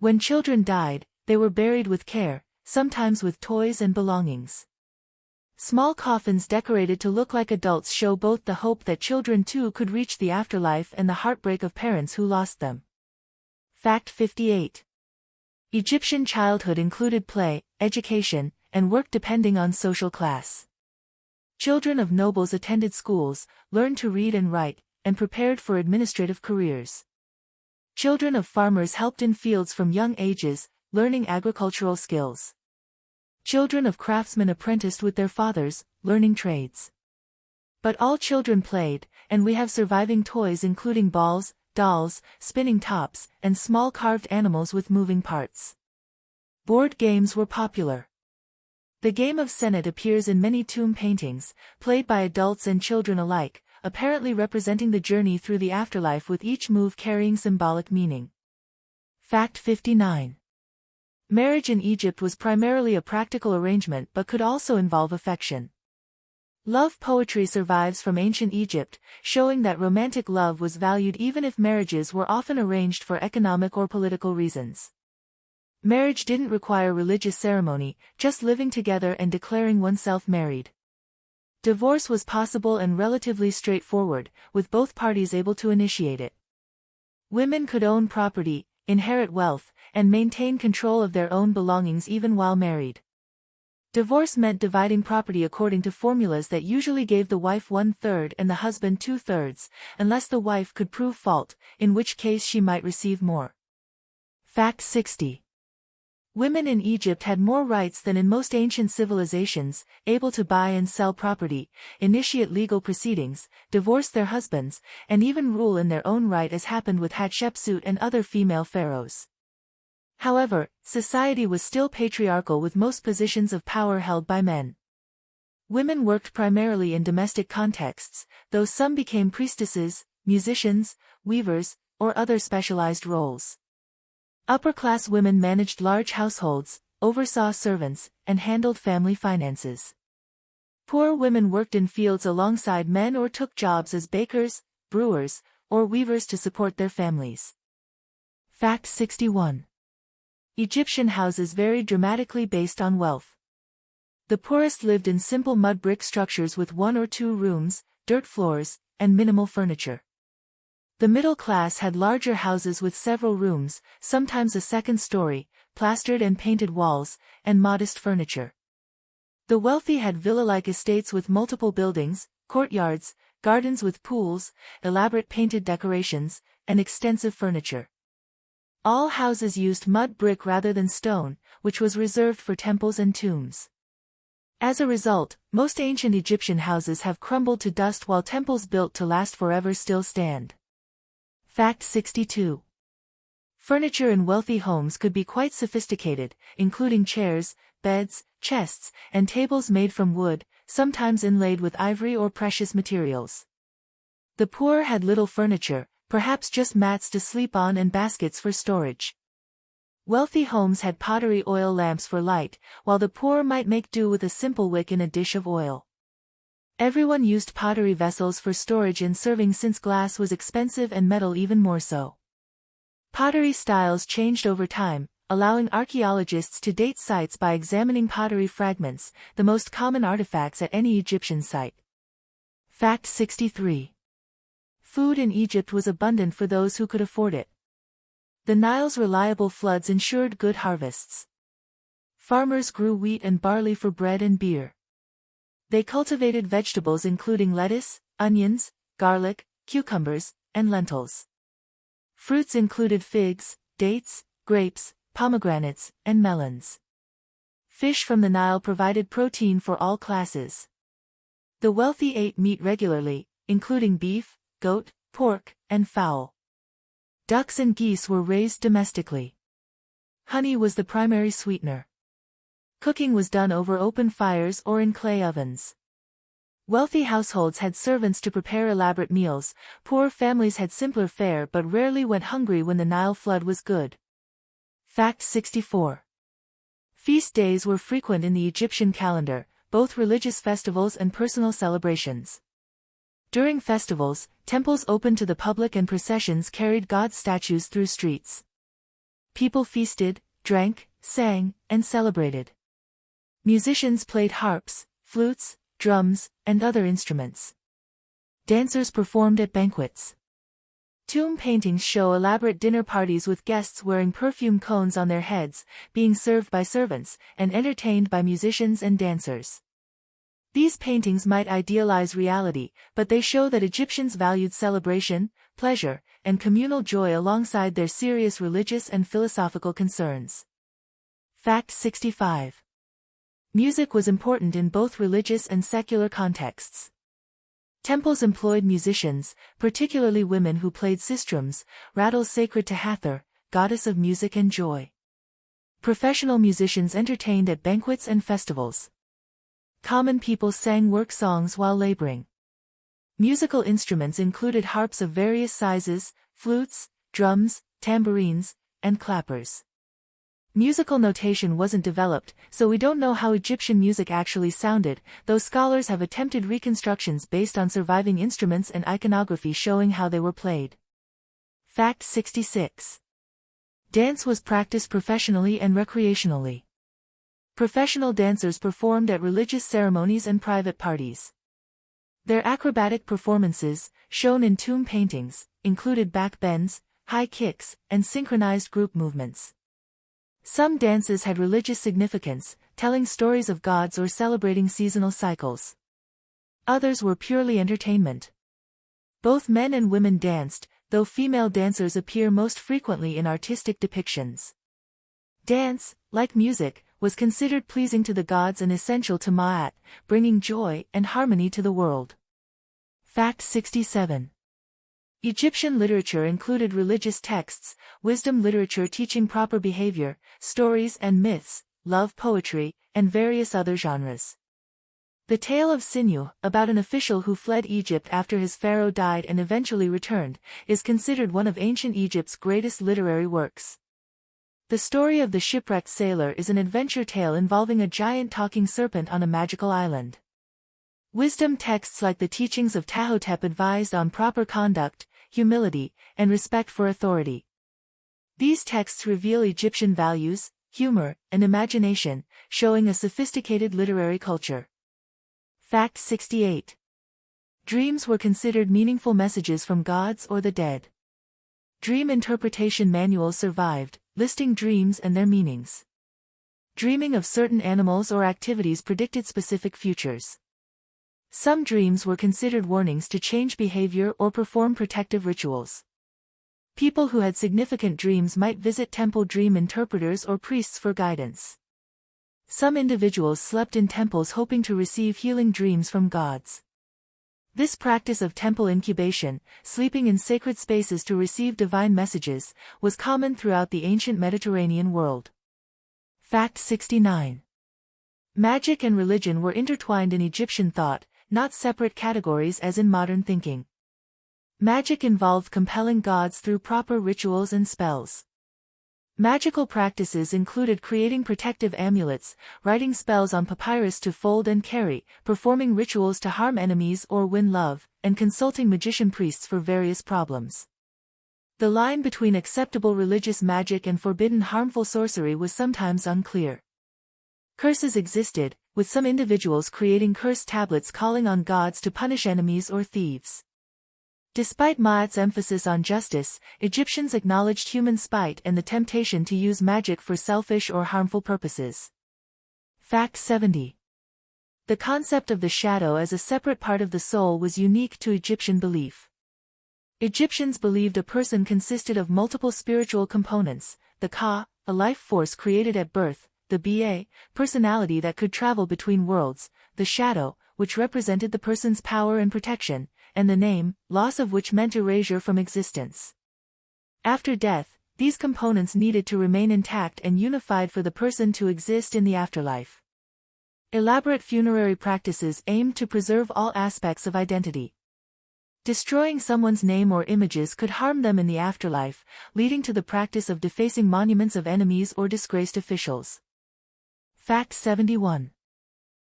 [SPEAKER 1] When children died, they were buried with care, sometimes with toys and belongings. Small coffins decorated to look like adults show both the hope that children too could reach the afterlife and the heartbreak of parents who lost them. Fact 58. Egyptian childhood included play, education, and work depending on social class. Children of nobles attended schools, learned to read and write, and prepared for administrative careers. Children of farmers helped in fields from young ages, learning agricultural skills. Children of craftsmen apprenticed with their fathers, learning trades. But all children played, and we have surviving toys including balls, dolls, spinning tops, and small carved animals with moving parts. Board games were popular. The game of Senet appears in many tomb paintings, played by adults and children alike, apparently representing the journey through the afterlife with each move carrying symbolic meaning. Fact 59. Marriage in Egypt was primarily a practical arrangement but could also involve affection. Love poetry survives from ancient Egypt, showing that romantic love was valued even if marriages were often arranged for economic or political reasons. Marriage didn't require religious ceremony, just living together and declaring oneself married. Divorce was possible and relatively straightforward, with both parties able to initiate it. Women could own property, inherit wealth, and maintain control of their own belongings even while married. Divorce meant dividing property according to formulas that usually gave the wife 1/3 and the husband 2/3, unless the wife could prove fault, in which case she might receive more. Fact 60. Women in Egypt had more rights than in most ancient civilizations, able to buy and sell property, initiate legal proceedings, divorce their husbands, and even rule in their own right, as happened with Hatshepsut and other female pharaohs. However, society was still patriarchal with most positions of power held by men. Women worked primarily in domestic contexts, though some became priestesses, musicians, weavers, or other specialized roles. Upper-class women managed large households, oversaw servants, and handled family finances. Poor women worked in fields alongside men or took jobs as bakers, brewers, or weavers to support their families. Fact 61. Egyptian houses varied dramatically based on wealth. The poorest lived in simple mud brick structures with 1 or 2 rooms, dirt floors, and minimal furniture. The middle class had larger houses with several rooms, sometimes a second story, plastered and painted walls, and modest furniture. The wealthy had villa-like estates with multiple buildings, courtyards, gardens with pools, elaborate painted decorations, and extensive furniture. All houses used mud brick rather than stone, which was reserved for temples and tombs. As a result, most ancient Egyptian houses have crumbled to dust while temples built to last forever still stand. Fact 62. Furniture in wealthy homes could be quite sophisticated, including chairs, beds, chests, and tables made from wood, sometimes inlaid with ivory or precious materials. The poor had little furniture, perhaps just mats to sleep on and baskets for storage. Wealthy homes had pottery oil lamps for light, while the poor might make do with a simple wick in a dish of oil. Everyone used pottery vessels for storage and serving since glass was expensive and metal even more so. Pottery styles changed over time, allowing archaeologists to date sites by examining pottery fragments, the most common artifacts at any Egyptian site. Fact 63. Food in Egypt was abundant for those who could afford it. The Nile's reliable floods ensured good harvests. Farmers grew wheat and barley for bread and beer. They cultivated vegetables including lettuce, onions, garlic, cucumbers, and lentils. Fruits included figs, dates, grapes, pomegranates, and melons. Fish from the Nile provided protein for all classes. The wealthy ate meat regularly, including beef, goat, pork, and fowl. Ducks and geese were raised domestically. Honey was the primary sweetener. Cooking was done over open fires or in clay ovens. Wealthy households had servants to prepare elaborate meals, poor families had simpler fare but rarely went hungry when the Nile flood was good. Fact 64. Feast days were frequent in the Egyptian calendar, both religious festivals and personal celebrations. During festivals, temples opened to the public and processions carried God statues through streets. People feasted, drank, sang, and celebrated. Musicians played harps, flutes, drums, and other instruments. Dancers performed at banquets. Tomb paintings show elaborate dinner parties with guests wearing perfume cones on their heads, being served by servants, and entertained by musicians and dancers. These paintings might idealize reality, but they show that Egyptians valued celebration, pleasure, and communal joy alongside their serious religious and philosophical concerns. Fact 65. Music was important in both religious and secular contexts. Temples employed musicians, particularly women who played sistrums, rattles sacred to Hathor, goddess of music and joy. Professional musicians entertained at banquets and festivals. Common people sang work songs while laboring. Musical instruments included harps of various sizes, flutes, drums, tambourines, and clappers. Musical notation wasn't developed, so we don't know how Egyptian music actually sounded, though scholars have attempted reconstructions based on surviving instruments and iconography showing how they were played. Fact 66. Dance was practiced professionally and recreationally. Professional dancers performed at religious ceremonies and private parties. Their acrobatic performances, shown in tomb paintings, included back bends, high kicks, and synchronized group movements. Some dances had religious significance, telling stories of gods or celebrating seasonal cycles. Others were purely entertainment. Both men and women danced, though female dancers appear most frequently in artistic depictions. Dance, like music, was considered pleasing to the gods and essential to Ma'at, bringing joy and harmony to the world. Fact 67. Egyptian literature included religious texts, wisdom literature teaching proper behavior, stories and myths, love poetry, and various other genres. The tale of Sinew, about an official who fled Egypt after his pharaoh died and eventually returned, is considered one of ancient Egypt's greatest literary works. The story of the shipwrecked sailor is an adventure tale involving a giant talking serpent on a magical island. Wisdom texts like the teachings of Tahotep advised on proper conduct, humility, and respect for authority. These texts reveal Egyptian values, humor, and imagination, showing a sophisticated literary culture. Fact 68. Dreams were considered meaningful messages from gods or the dead. Dream interpretation manuals survived, listing dreams and their meanings. Dreaming of certain animals or activities predicted specific futures. Some dreams were considered warnings to change behavior or perform protective rituals. People who had significant dreams might visit temple dream interpreters or priests for guidance. Some individuals slept in temples hoping to receive healing dreams from gods. This practice of temple incubation, sleeping in sacred spaces to receive divine messages, was common throughout the ancient Mediterranean world. Fact 69. Magic and religion were intertwined in Egyptian thought, not separate categories as in modern thinking. Magic involved compelling gods through proper rituals and spells. Magical practices included creating protective amulets, writing spells on papyrus to fold and carry, performing rituals to harm enemies or win love, and consulting magician priests for various problems. The line between acceptable religious magic and forbidden harmful sorcery was sometimes unclear. Curses existed, with some individuals creating curse tablets calling on gods to punish enemies or thieves. Despite Ma'at's emphasis on justice, Egyptians acknowledged human spite and the temptation to use magic for selfish or harmful purposes. Fact 70. The concept of the shadow as a separate part of the soul was unique to Egyptian belief. Egyptians believed a person consisted of multiple spiritual components: the Ka, a life force created at birth; the Ba, personality that could travel between worlds; the shadow, which represented the person's power and protection; and the name, loss of which meant erasure from existence. After death, these components needed to remain intact and unified for the person to exist in the afterlife. Elaborate funerary practices aimed to preserve all aspects of identity. Destroying someone's name or images could harm them in the afterlife, leading to the practice of defacing monuments of enemies or disgraced officials. Fact 71.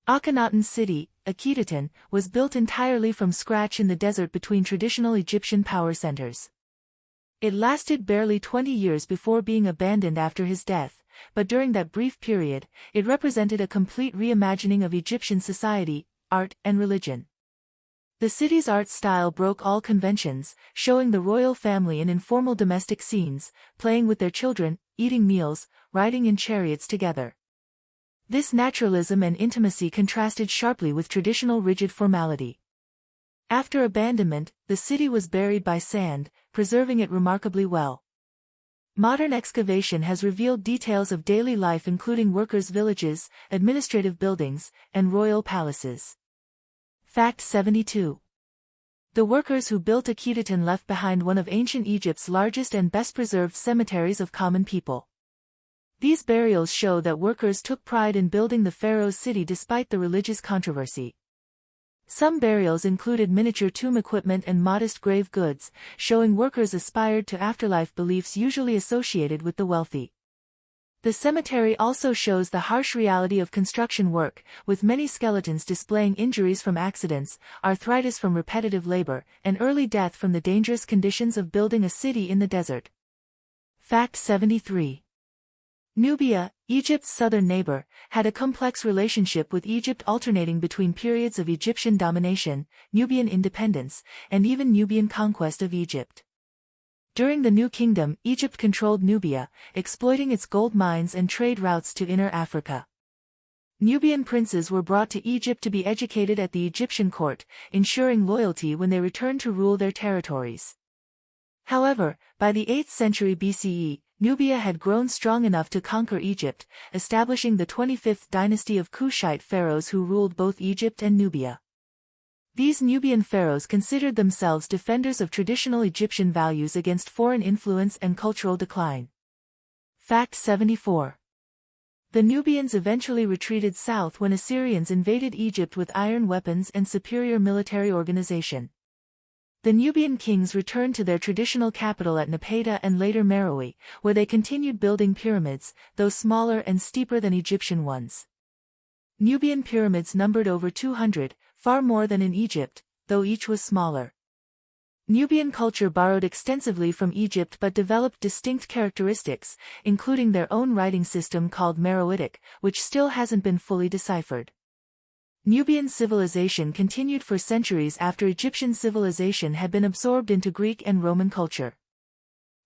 [SPEAKER 1] Akhenaten's city, Akhetaten, was built entirely from scratch in the desert between traditional Egyptian power centers. It lasted barely 20 years before being abandoned after his death, but during that brief period, it represented a complete reimagining of Egyptian society, art, and religion. The city's art style broke all conventions, showing the royal family in informal domestic scenes, playing with their children, eating meals, riding in chariots together. This naturalism and intimacy contrasted sharply with traditional rigid formality. After abandonment, the city was buried by sand, preserving it remarkably well. Modern excavation has revealed details of daily life including workers' villages, administrative buildings, and royal palaces. Fact 72. The workers who built Akhetaten left behind one of ancient Egypt's largest and best-preserved cemeteries of common people. These burials show that workers took pride in building the pharaoh's city despite the religious controversy. Some burials included miniature tomb equipment and modest grave goods, showing workers aspired to afterlife beliefs usually associated with the wealthy. The cemetery also shows the harsh reality of construction work, with many skeletons displaying injuries from accidents, arthritis from repetitive labor, and early death from the dangerous conditions of building a city in the desert. Fact 73. Nubia, Egypt's southern neighbor, had a complex relationship with Egypt, alternating between periods of Egyptian domination, Nubian independence, and even Nubian conquest of Egypt. During the New Kingdom, Egypt controlled Nubia, exploiting its gold mines and trade routes to Inner Africa. Nubian princes were brought to Egypt to be educated at the Egyptian court, ensuring loyalty when they returned to rule their territories. However, by the 8th century BCE, Nubia had grown strong enough to conquer Egypt, establishing the 25th dynasty of Kushite pharaohs who ruled both Egypt and Nubia. These Nubian pharaohs considered themselves defenders of traditional Egyptian values against foreign influence and cultural decline. Fact 74. The Nubians eventually retreated south when Assyrians invaded Egypt with iron weapons and superior military organization. The Nubian kings returned to their traditional capital at Napata and later Meroe, where they continued building pyramids, though smaller and steeper than Egyptian ones. Nubian pyramids numbered over 200, far more than in Egypt, though each was smaller. Nubian culture borrowed extensively from Egypt but developed distinct characteristics, including their own writing system called Meroitic, which still hasn't been fully deciphered. Nubian civilization continued for centuries after Egyptian civilization had been absorbed into Greek and Roman culture.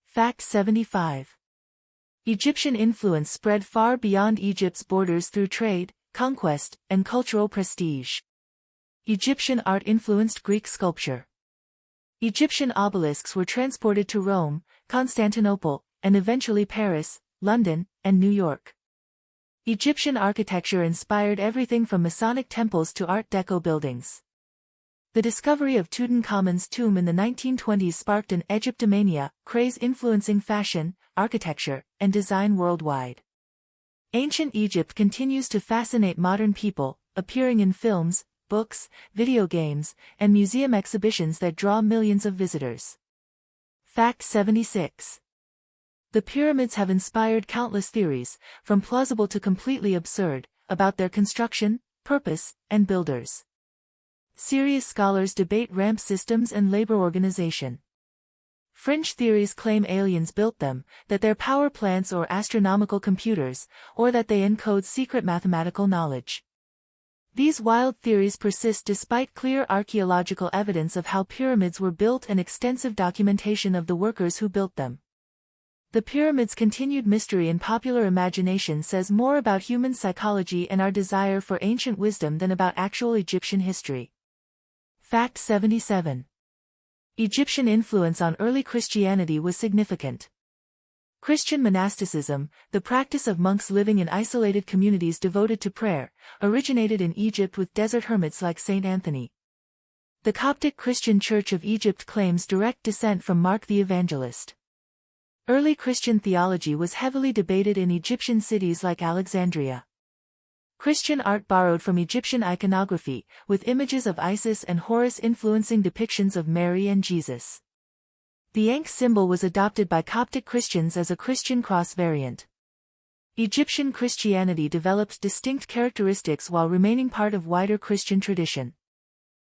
[SPEAKER 1] Fact 75. Egyptian influence spread far beyond Egypt's borders through trade, conquest, and cultural prestige. Egyptian art influenced Greek sculpture. Egyptian obelisks were transported to Rome, Constantinople, and eventually Paris, London, and New York. Egyptian architecture inspired everything from Masonic temples to Art Deco buildings. The discovery of Tutankhamun's tomb in the 1920s sparked an Egyptomania craze influencing fashion, architecture, and design worldwide. Ancient Egypt continues to fascinate modern people, appearing in films, books, video games, and museum exhibitions that draw millions of visitors. Fact 76. The pyramids have inspired countless theories, from plausible to completely absurd, about their construction, purpose, and builders. Serious scholars debate ramp systems and labor organization. Fringe theories claim aliens built them, that they're power plants or astronomical computers, or that they encode secret mathematical knowledge. These wild theories persist despite clear archaeological evidence of how pyramids were built and extensive documentation of the workers who built them. The pyramids' continued mystery in popular imagination says more about human psychology and our desire for ancient wisdom than about actual Egyptian history. Fact 77. Egyptian influence on early Christianity was significant. Christian monasticism, the practice of monks living in isolated communities devoted to prayer, originated in Egypt with desert hermits like Saint Anthony. The Coptic Christian Church of Egypt claims direct descent from Mark the Evangelist. Early Christian theology was heavily debated in Egyptian cities like Alexandria. Christian art borrowed from Egyptian iconography, with images of Isis and Horus influencing depictions of Mary and Jesus. The Ankh symbol was adopted by Coptic Christians as a Christian cross variant. Egyptian Christianity developed distinct characteristics while remaining part of wider Christian tradition.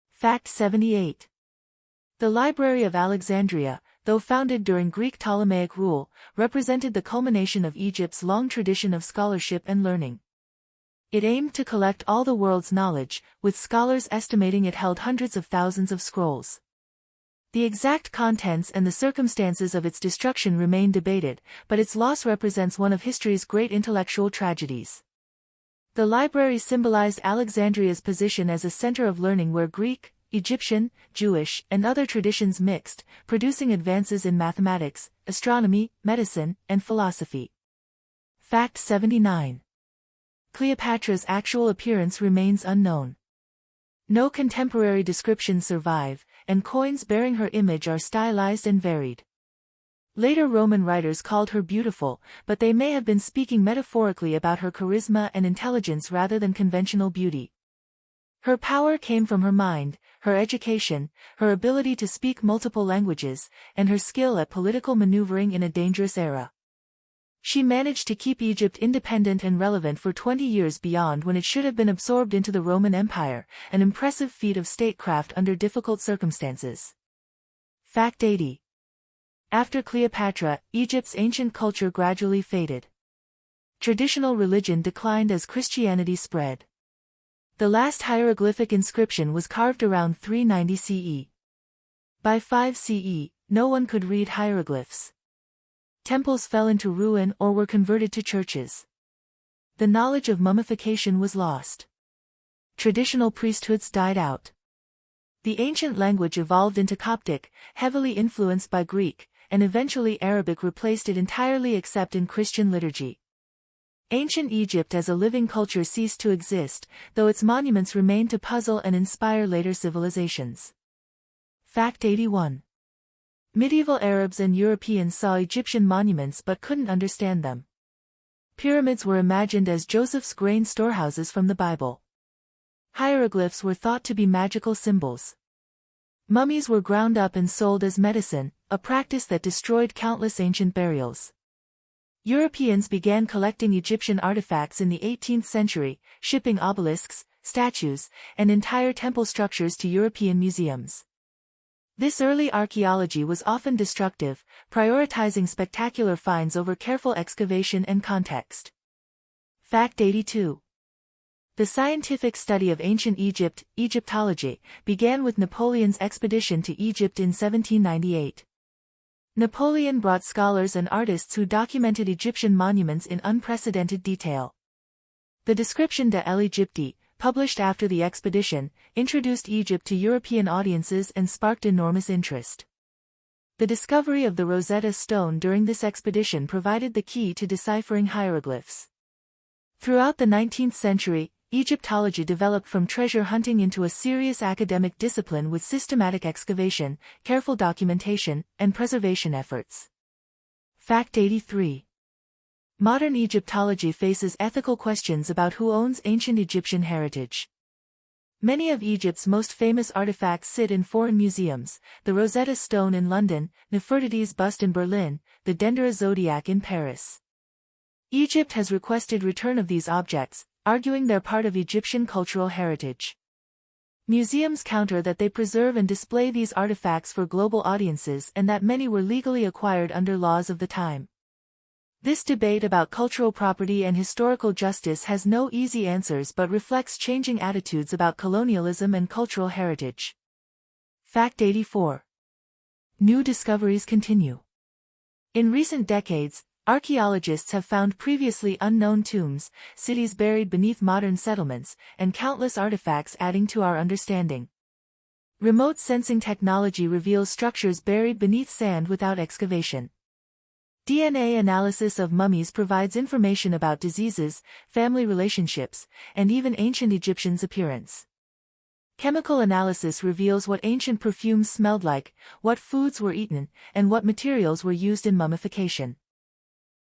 [SPEAKER 1] Fact 78. The Library of Alexandria, though founded during Greek Ptolemaic rule, represented the culmination of Egypt's long tradition of scholarship and learning. It aimed to collect all the world's knowledge, with scholars estimating it held hundreds of thousands of scrolls. The exact contents and the circumstances of its destruction remain debated, but its loss represents one of history's great intellectual tragedies. The library symbolized Alexandria's position as a center of learning where Greek, Egyptian, Jewish, and other traditions mixed, producing advances in mathematics, astronomy, medicine, and philosophy. Fact 79. Cleopatra's actual appearance remains unknown. No contemporary descriptions survive, and coins bearing her image are stylized and varied. Later Roman writers called her beautiful, but they may have been speaking metaphorically about her charisma and intelligence rather than conventional beauty. Her power came from her mind, her education, her ability to speak multiple languages, and her skill at political maneuvering in a dangerous era. She managed to keep Egypt independent and relevant for 20 years beyond when it should have been absorbed into the Roman Empire, an impressive feat of statecraft under difficult circumstances. Fact 80. After Cleopatra, Egypt's ancient culture gradually faded. Traditional religion declined as Christianity spread. The last hieroglyphic inscription was carved around 390 CE. By 5 CE, no one could read hieroglyphs. Temples fell into ruin or were converted to churches. The knowledge of mummification was lost. Traditional priesthoods died out. The ancient language evolved into Coptic, heavily influenced by Greek, and eventually Arabic replaced it entirely except in Christian liturgy. Ancient Egypt as a living culture ceased to exist, though its monuments remained to puzzle and inspire later civilizations. Fact 81. Medieval Arabs and Europeans saw Egyptian monuments but couldn't understand them. Pyramids were imagined as Joseph's grain storehouses from the Bible. Hieroglyphs were thought to be magical symbols. Mummies were ground up and sold as medicine, a practice that destroyed countless ancient burials. Europeans began collecting Egyptian artifacts in the 18th century, shipping obelisks, statues, and entire temple structures to European museums. This early archaeology was often destructive, prioritizing spectacular finds over careful excavation and context. Fact 82. The scientific study of ancient Egypt, Egyptology, began with Napoleon's expedition to Egypt in 1798. Napoleon brought scholars and artists who documented Egyptian monuments in unprecedented detail. The Description de l'Égypte, published after the expedition, introduced Egypt to European audiences and sparked enormous interest. The discovery of the Rosetta Stone during this expedition provided the key to deciphering hieroglyphs. Throughout the 19th century, Egyptology developed from treasure hunting into a serious academic discipline with systematic excavation, careful documentation, and preservation efforts. Fact 83. Modern Egyptology faces ethical questions about who owns ancient Egyptian heritage. Many of Egypt's most famous artifacts sit in foreign museums, the Rosetta Stone in London, Nefertiti's bust in Berlin, the Dendera Zodiac in Paris. Egypt has requested return of these objects, arguing they're part of Egyptian cultural heritage. Museums counter that they preserve and display these artifacts for global audiences and that many were legally acquired under laws of the time. This debate about cultural property and historical justice has no easy answers but reflects changing attitudes about colonialism and cultural heritage. Fact 84. New discoveries continue. In recent decades, archaeologists have found previously unknown tombs, cities buried beneath modern settlements, and countless artifacts adding to our understanding. Remote sensing technology reveals structures buried beneath sand without excavation. DNA analysis of mummies provides information about diseases, family relationships, and even ancient Egyptians' appearance. Chemical analysis reveals what ancient perfumes smelled like, what foods were eaten, and what materials were used in mummification.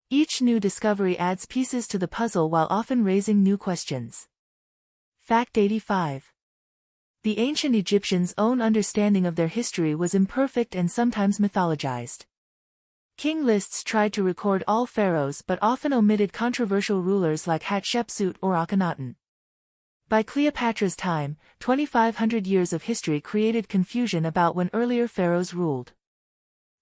[SPEAKER 1] Each new discovery adds pieces to the puzzle while often raising new questions. Fact 85. The ancient Egyptians' own understanding of their history was imperfect and sometimes mythologized. King lists tried to record all pharaohs but often omitted controversial rulers like Hatshepsut or Akhenaten. By Cleopatra's time, 2,500 years of history created confusion about when earlier pharaohs ruled.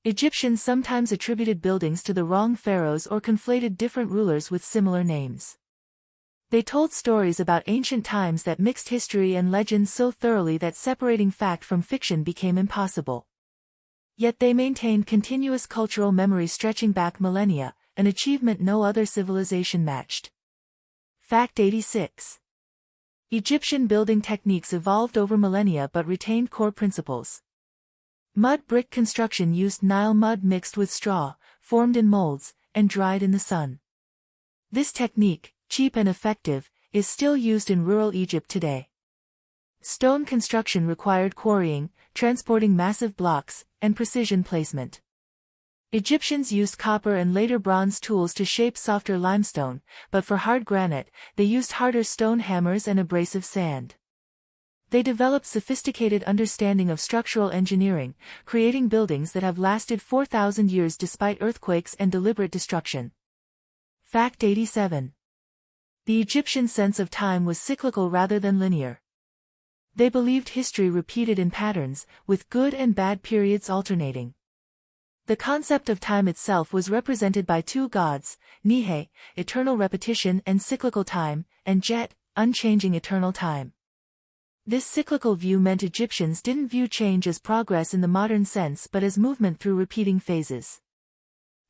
[SPEAKER 1] Egyptians sometimes attributed buildings to the wrong pharaohs or conflated different rulers with similar names. They told stories about ancient times that mixed history and legend so thoroughly that separating fact from fiction became impossible. Yet they maintained continuous cultural memory stretching back millennia, an achievement no other civilization matched. Fact 86. Egyptian building techniques evolved over millennia but retained core principles. Mud brick construction used Nile mud mixed with straw, formed in molds, and dried in the sun. This technique, cheap and effective, is still used in rural Egypt today. Stone construction required quarrying, transporting massive blocks, and precision placement. Egyptians used copper and later bronze tools to shape softer limestone, but for hard granite, they used harder stone hammers and abrasive sand. They developed sophisticated understanding of structural engineering, creating buildings that have lasted 4,000 years despite earthquakes and deliberate destruction. Fact 87. The Egyptian sense of time was cyclical rather than linear. They believed history repeated in patterns, with good and bad periods alternating. The concept of time itself was represented by two gods, Nihe, eternal repetition and cyclical time, and Jet, unchanging eternal time. This cyclical view meant Egyptians didn't view change as progress in the modern sense but as movement through repeating phases.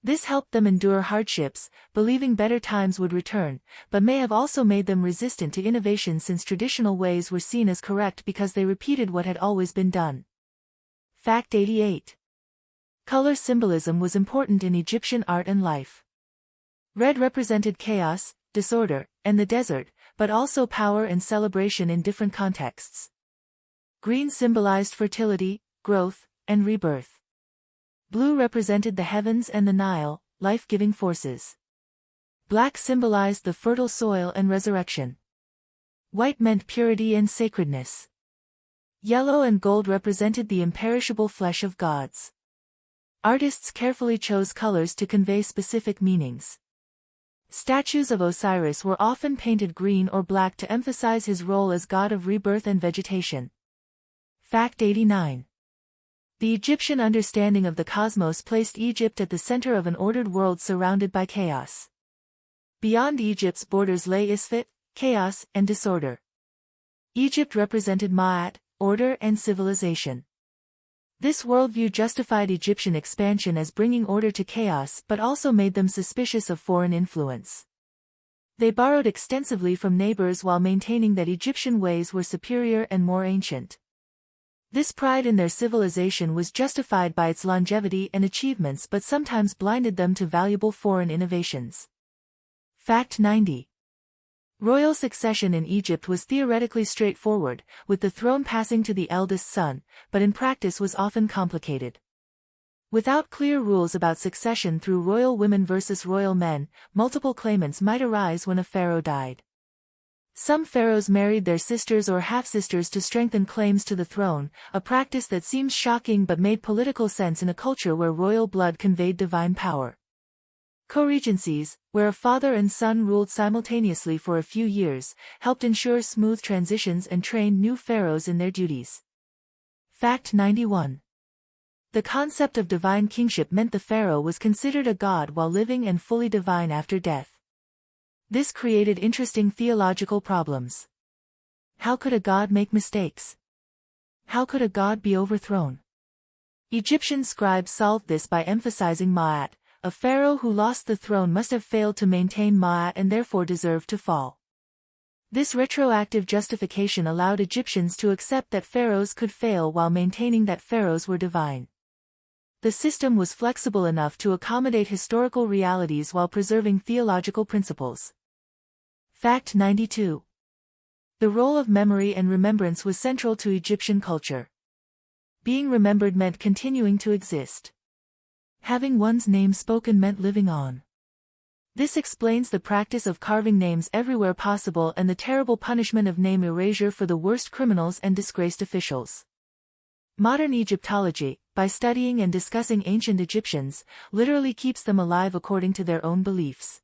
[SPEAKER 1] This helped them endure hardships, believing better times would return, but may have also made them resistant to innovation since traditional ways were seen as correct because they repeated what had always been done. Fact 88. Color symbolism was important in Egyptian art and life. Red represented chaos, disorder, and the desert, but also power and celebration in different contexts. Green symbolized fertility, growth, and rebirth. Blue represented the heavens and the Nile, life-giving forces. Black symbolized the fertile soil and resurrection. White meant purity and sacredness. Yellow and gold represented the imperishable flesh of gods. Artists carefully chose colors to convey specific meanings. Statues of Osiris were often painted green or black to emphasize his role as god of rebirth and vegetation. Fact 89. The Egyptian understanding of the cosmos placed Egypt at the center of an ordered world surrounded by chaos. Beyond Egypt's borders lay Isfet, chaos and disorder. Egypt represented Ma'at, order and civilization. This worldview justified Egyptian expansion as bringing order to chaos but also made them suspicious of foreign influence. They borrowed extensively from neighbors while maintaining that Egyptian ways were superior and more ancient. This pride in their civilization was justified by its longevity and achievements but sometimes blinded them to valuable foreign innovations. Fact 90. Royal succession in Egypt was theoretically straightforward, with the throne passing to the eldest son, but in practice was often complicated. Without clear rules about succession through royal women versus royal men, multiple claimants might arise when a pharaoh died. Some pharaohs married their sisters or half-sisters to strengthen claims to the throne, a practice that seems shocking but made political sense in a culture where royal blood conveyed divine power. Co-regencies, where a father and son ruled simultaneously for a few years, helped ensure smooth transitions and trained new pharaohs in their duties. Fact 91. The concept of divine kingship meant the pharaoh was considered a god while living and fully divine after death. This created interesting theological problems. How could a god make mistakes? How could a god be overthrown? Egyptian scribes solved this by emphasizing Ma'at. A pharaoh who lost the throne must have failed to maintain Ma'at and therefore deserved to fall. This retroactive justification allowed Egyptians to accept that pharaohs could fail while maintaining that pharaohs were divine. The system was flexible enough to accommodate historical realities while preserving theological principles. Fact 92. The role of memory and remembrance was central to Egyptian culture. Being remembered meant continuing to exist. Having one's name spoken meant living on. This explains the practice of carving names everywhere possible and the terrible punishment of name erasure for the worst criminals and disgraced officials. Modern Egyptology, by studying and discussing ancient Egyptians, literally keeps them alive according to their own beliefs.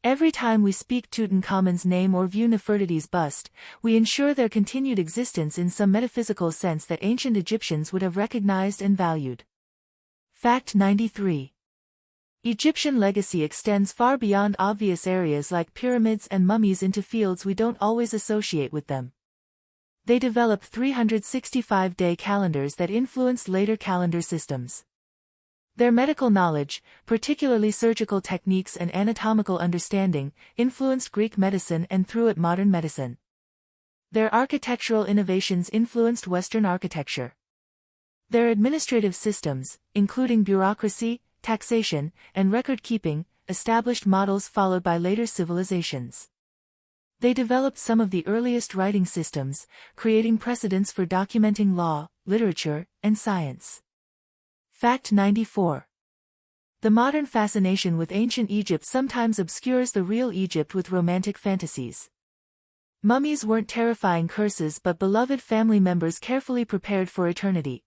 [SPEAKER 1] Every time we speak Tutankhamun's name or view Nefertiti's bust, we ensure their continued existence in some metaphysical sense that ancient Egyptians would have recognized and valued. Fact 93. Egyptian legacy extends far beyond obvious areas like pyramids and mummies into fields we don't always associate with them. They developed 365-day calendars that influenced later calendar systems. Their medical knowledge, particularly surgical techniques and anatomical understanding, influenced Greek medicine and through it modern medicine. Their architectural innovations influenced Western architecture. Their administrative systems, including bureaucracy, taxation, and record-keeping, established models followed by later civilizations. They developed some of the earliest writing systems, creating precedents for documenting law, literature, and science. Fact 94. The modern fascination with ancient Egypt sometimes obscures the real Egypt with romantic fantasies. Mummies weren't terrifying curses but beloved family members carefully prepared for eternity.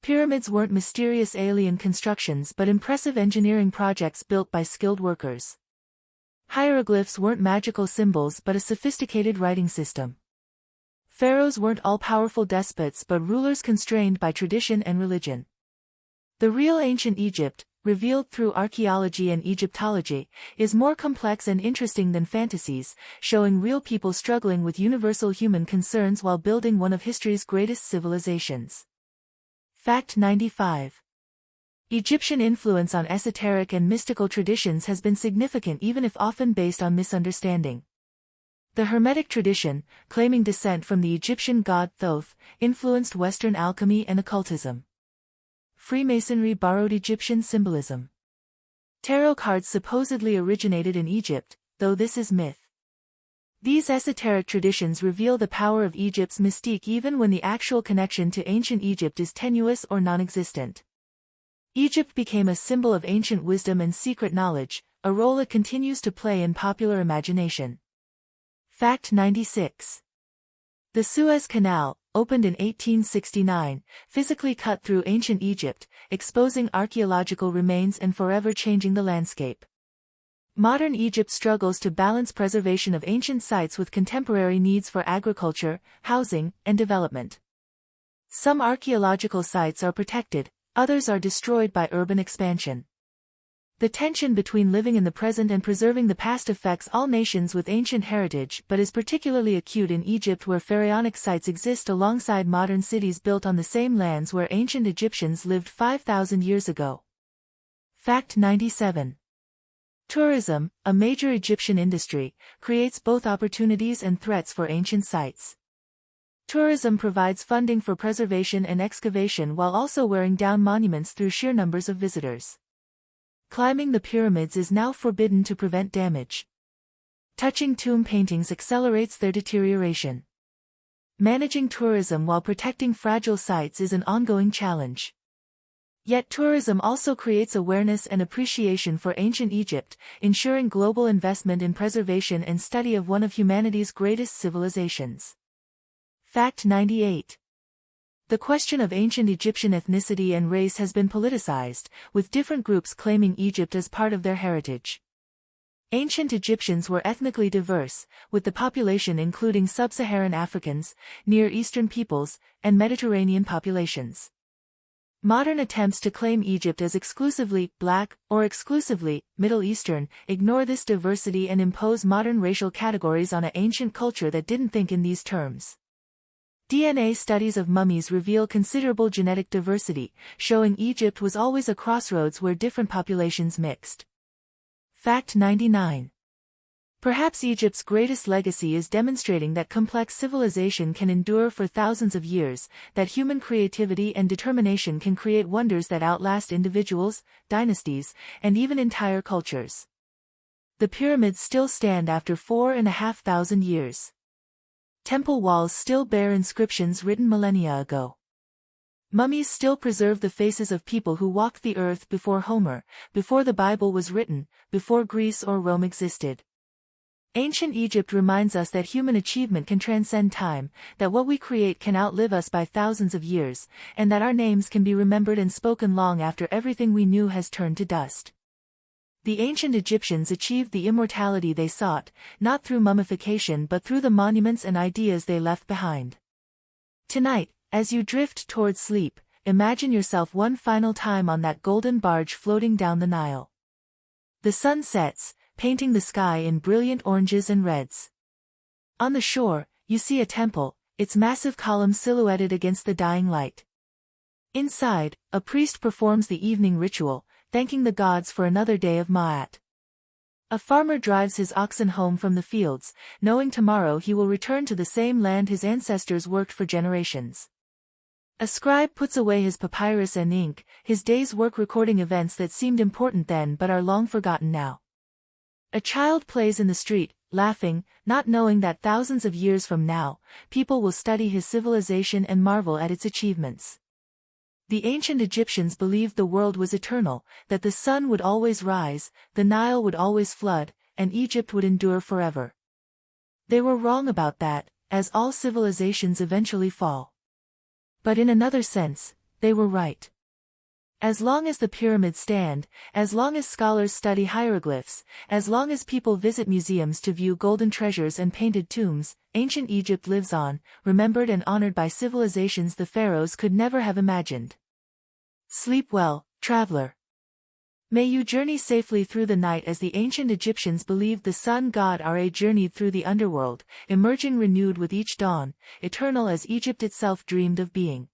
[SPEAKER 1] Pyramids weren't mysterious alien constructions but impressive engineering projects built by skilled workers. Hieroglyphs weren't magical symbols but a sophisticated writing system. Pharaohs weren't all-powerful despots but rulers constrained by tradition and religion. The real ancient Egypt, revealed through archaeology and Egyptology, is more complex and interesting than fantasies, showing real people struggling with universal human concerns while building one of history's greatest civilizations. Fact 95. Egyptian influence on esoteric and mystical traditions has been significant even if often based on misunderstanding. The Hermetic tradition, claiming descent from the Egyptian god Thoth, influenced Western alchemy and occultism. Freemasonry borrowed Egyptian symbolism. Tarot cards supposedly originated in Egypt, though this is myth. These esoteric traditions reveal the power of Egypt's mystique even when the actual connection to ancient Egypt is tenuous or non-existent. Egypt became a symbol of ancient wisdom and secret knowledge, a role it continues to play in popular imagination. Fact 96. The Suez Canal, opened in 1869, physically cut through ancient Egypt, exposing archaeological remains and forever changing the landscape. Modern Egypt struggles to balance preservation of ancient sites with contemporary needs for agriculture, housing, and development. Some archaeological sites are protected, others are destroyed by urban expansion. The tension between living in the present and preserving the past affects all nations with ancient heritage but is particularly acute in Egypt where pharaonic sites exist alongside modern cities built on the same lands where ancient Egyptians lived 5,000 years ago. Fact 97. Tourism, a major Egyptian industry, creates both opportunities and threats for ancient sites. Tourism provides funding for preservation and excavation while also wearing down monuments through sheer numbers of visitors. Climbing the pyramids is now forbidden to prevent damage. Touching tomb paintings accelerates their deterioration. Managing tourism while protecting fragile sites is an ongoing challenge. Yet tourism also creates awareness and appreciation for ancient Egypt, ensuring global investment in preservation and study of one of humanity's greatest civilizations. Fact 98. The question of ancient Egyptian ethnicity and race has been politicized, with different groups claiming Egypt as part of their heritage. Ancient Egyptians were ethnically diverse, with the population including sub-Saharan Africans, Near Eastern peoples, and Mediterranean populations. Modern attempts to claim Egypt as exclusively Black or exclusively Middle Eastern ignore this diversity and impose modern racial categories on an ancient culture that didn't think in these terms. DNA studies of mummies reveal considerable genetic diversity, showing Egypt was always a crossroads where different populations mixed. Fact 99. Perhaps Egypt's greatest legacy is demonstrating that complex civilization can endure for thousands of years, that human creativity and determination can create wonders that outlast individuals, dynasties, and even entire cultures. The pyramids still stand after 4,500 years. Temple walls still bear inscriptions written millennia ago. Mummies still preserve the faces of people who walked the earth before Homer, before the Bible was written, before Greece or Rome existed. Ancient Egypt reminds us that human achievement can transcend time, that what we create can outlive us by thousands of years, and that our names can be remembered and spoken long after everything we knew has turned to dust. The ancient Egyptians achieved the immortality they sought, not through mummification but through the monuments and ideas they left behind. Tonight, as you drift towards sleep, imagine yourself one final time on that golden barge floating down the Nile. The sun sets, painting the sky in brilliant oranges and reds. On the shore, you see a temple, its massive columns silhouetted against the dying light. Inside, a priest performs the evening ritual, thanking the gods for another day of Ma'at. A farmer drives his oxen home from the fields, knowing tomorrow he will return to the same land his ancestors worked for generations. A scribe puts away his papyrus and ink, his day's work recording events that seemed important then but are long forgotten now. A child plays in the street, laughing, not knowing that thousands of years from now, people will study his civilization and marvel at its achievements. The ancient Egyptians believed the world was eternal, that the sun would always rise, the Nile would always flood, and Egypt would endure forever. They were wrong about that, as all civilizations eventually fall. But in another sense, they were right. As long as the pyramids stand, as long as scholars study hieroglyphs, as long as people visit museums to view golden treasures and painted tombs, ancient Egypt lives on, remembered and honored by civilizations the pharaohs could never have imagined. Sleep well, traveler. May you journey safely through the night as the ancient Egyptians believed the sun god Ra journeyed through the underworld, emerging renewed with each dawn, eternal as Egypt itself dreamed of being.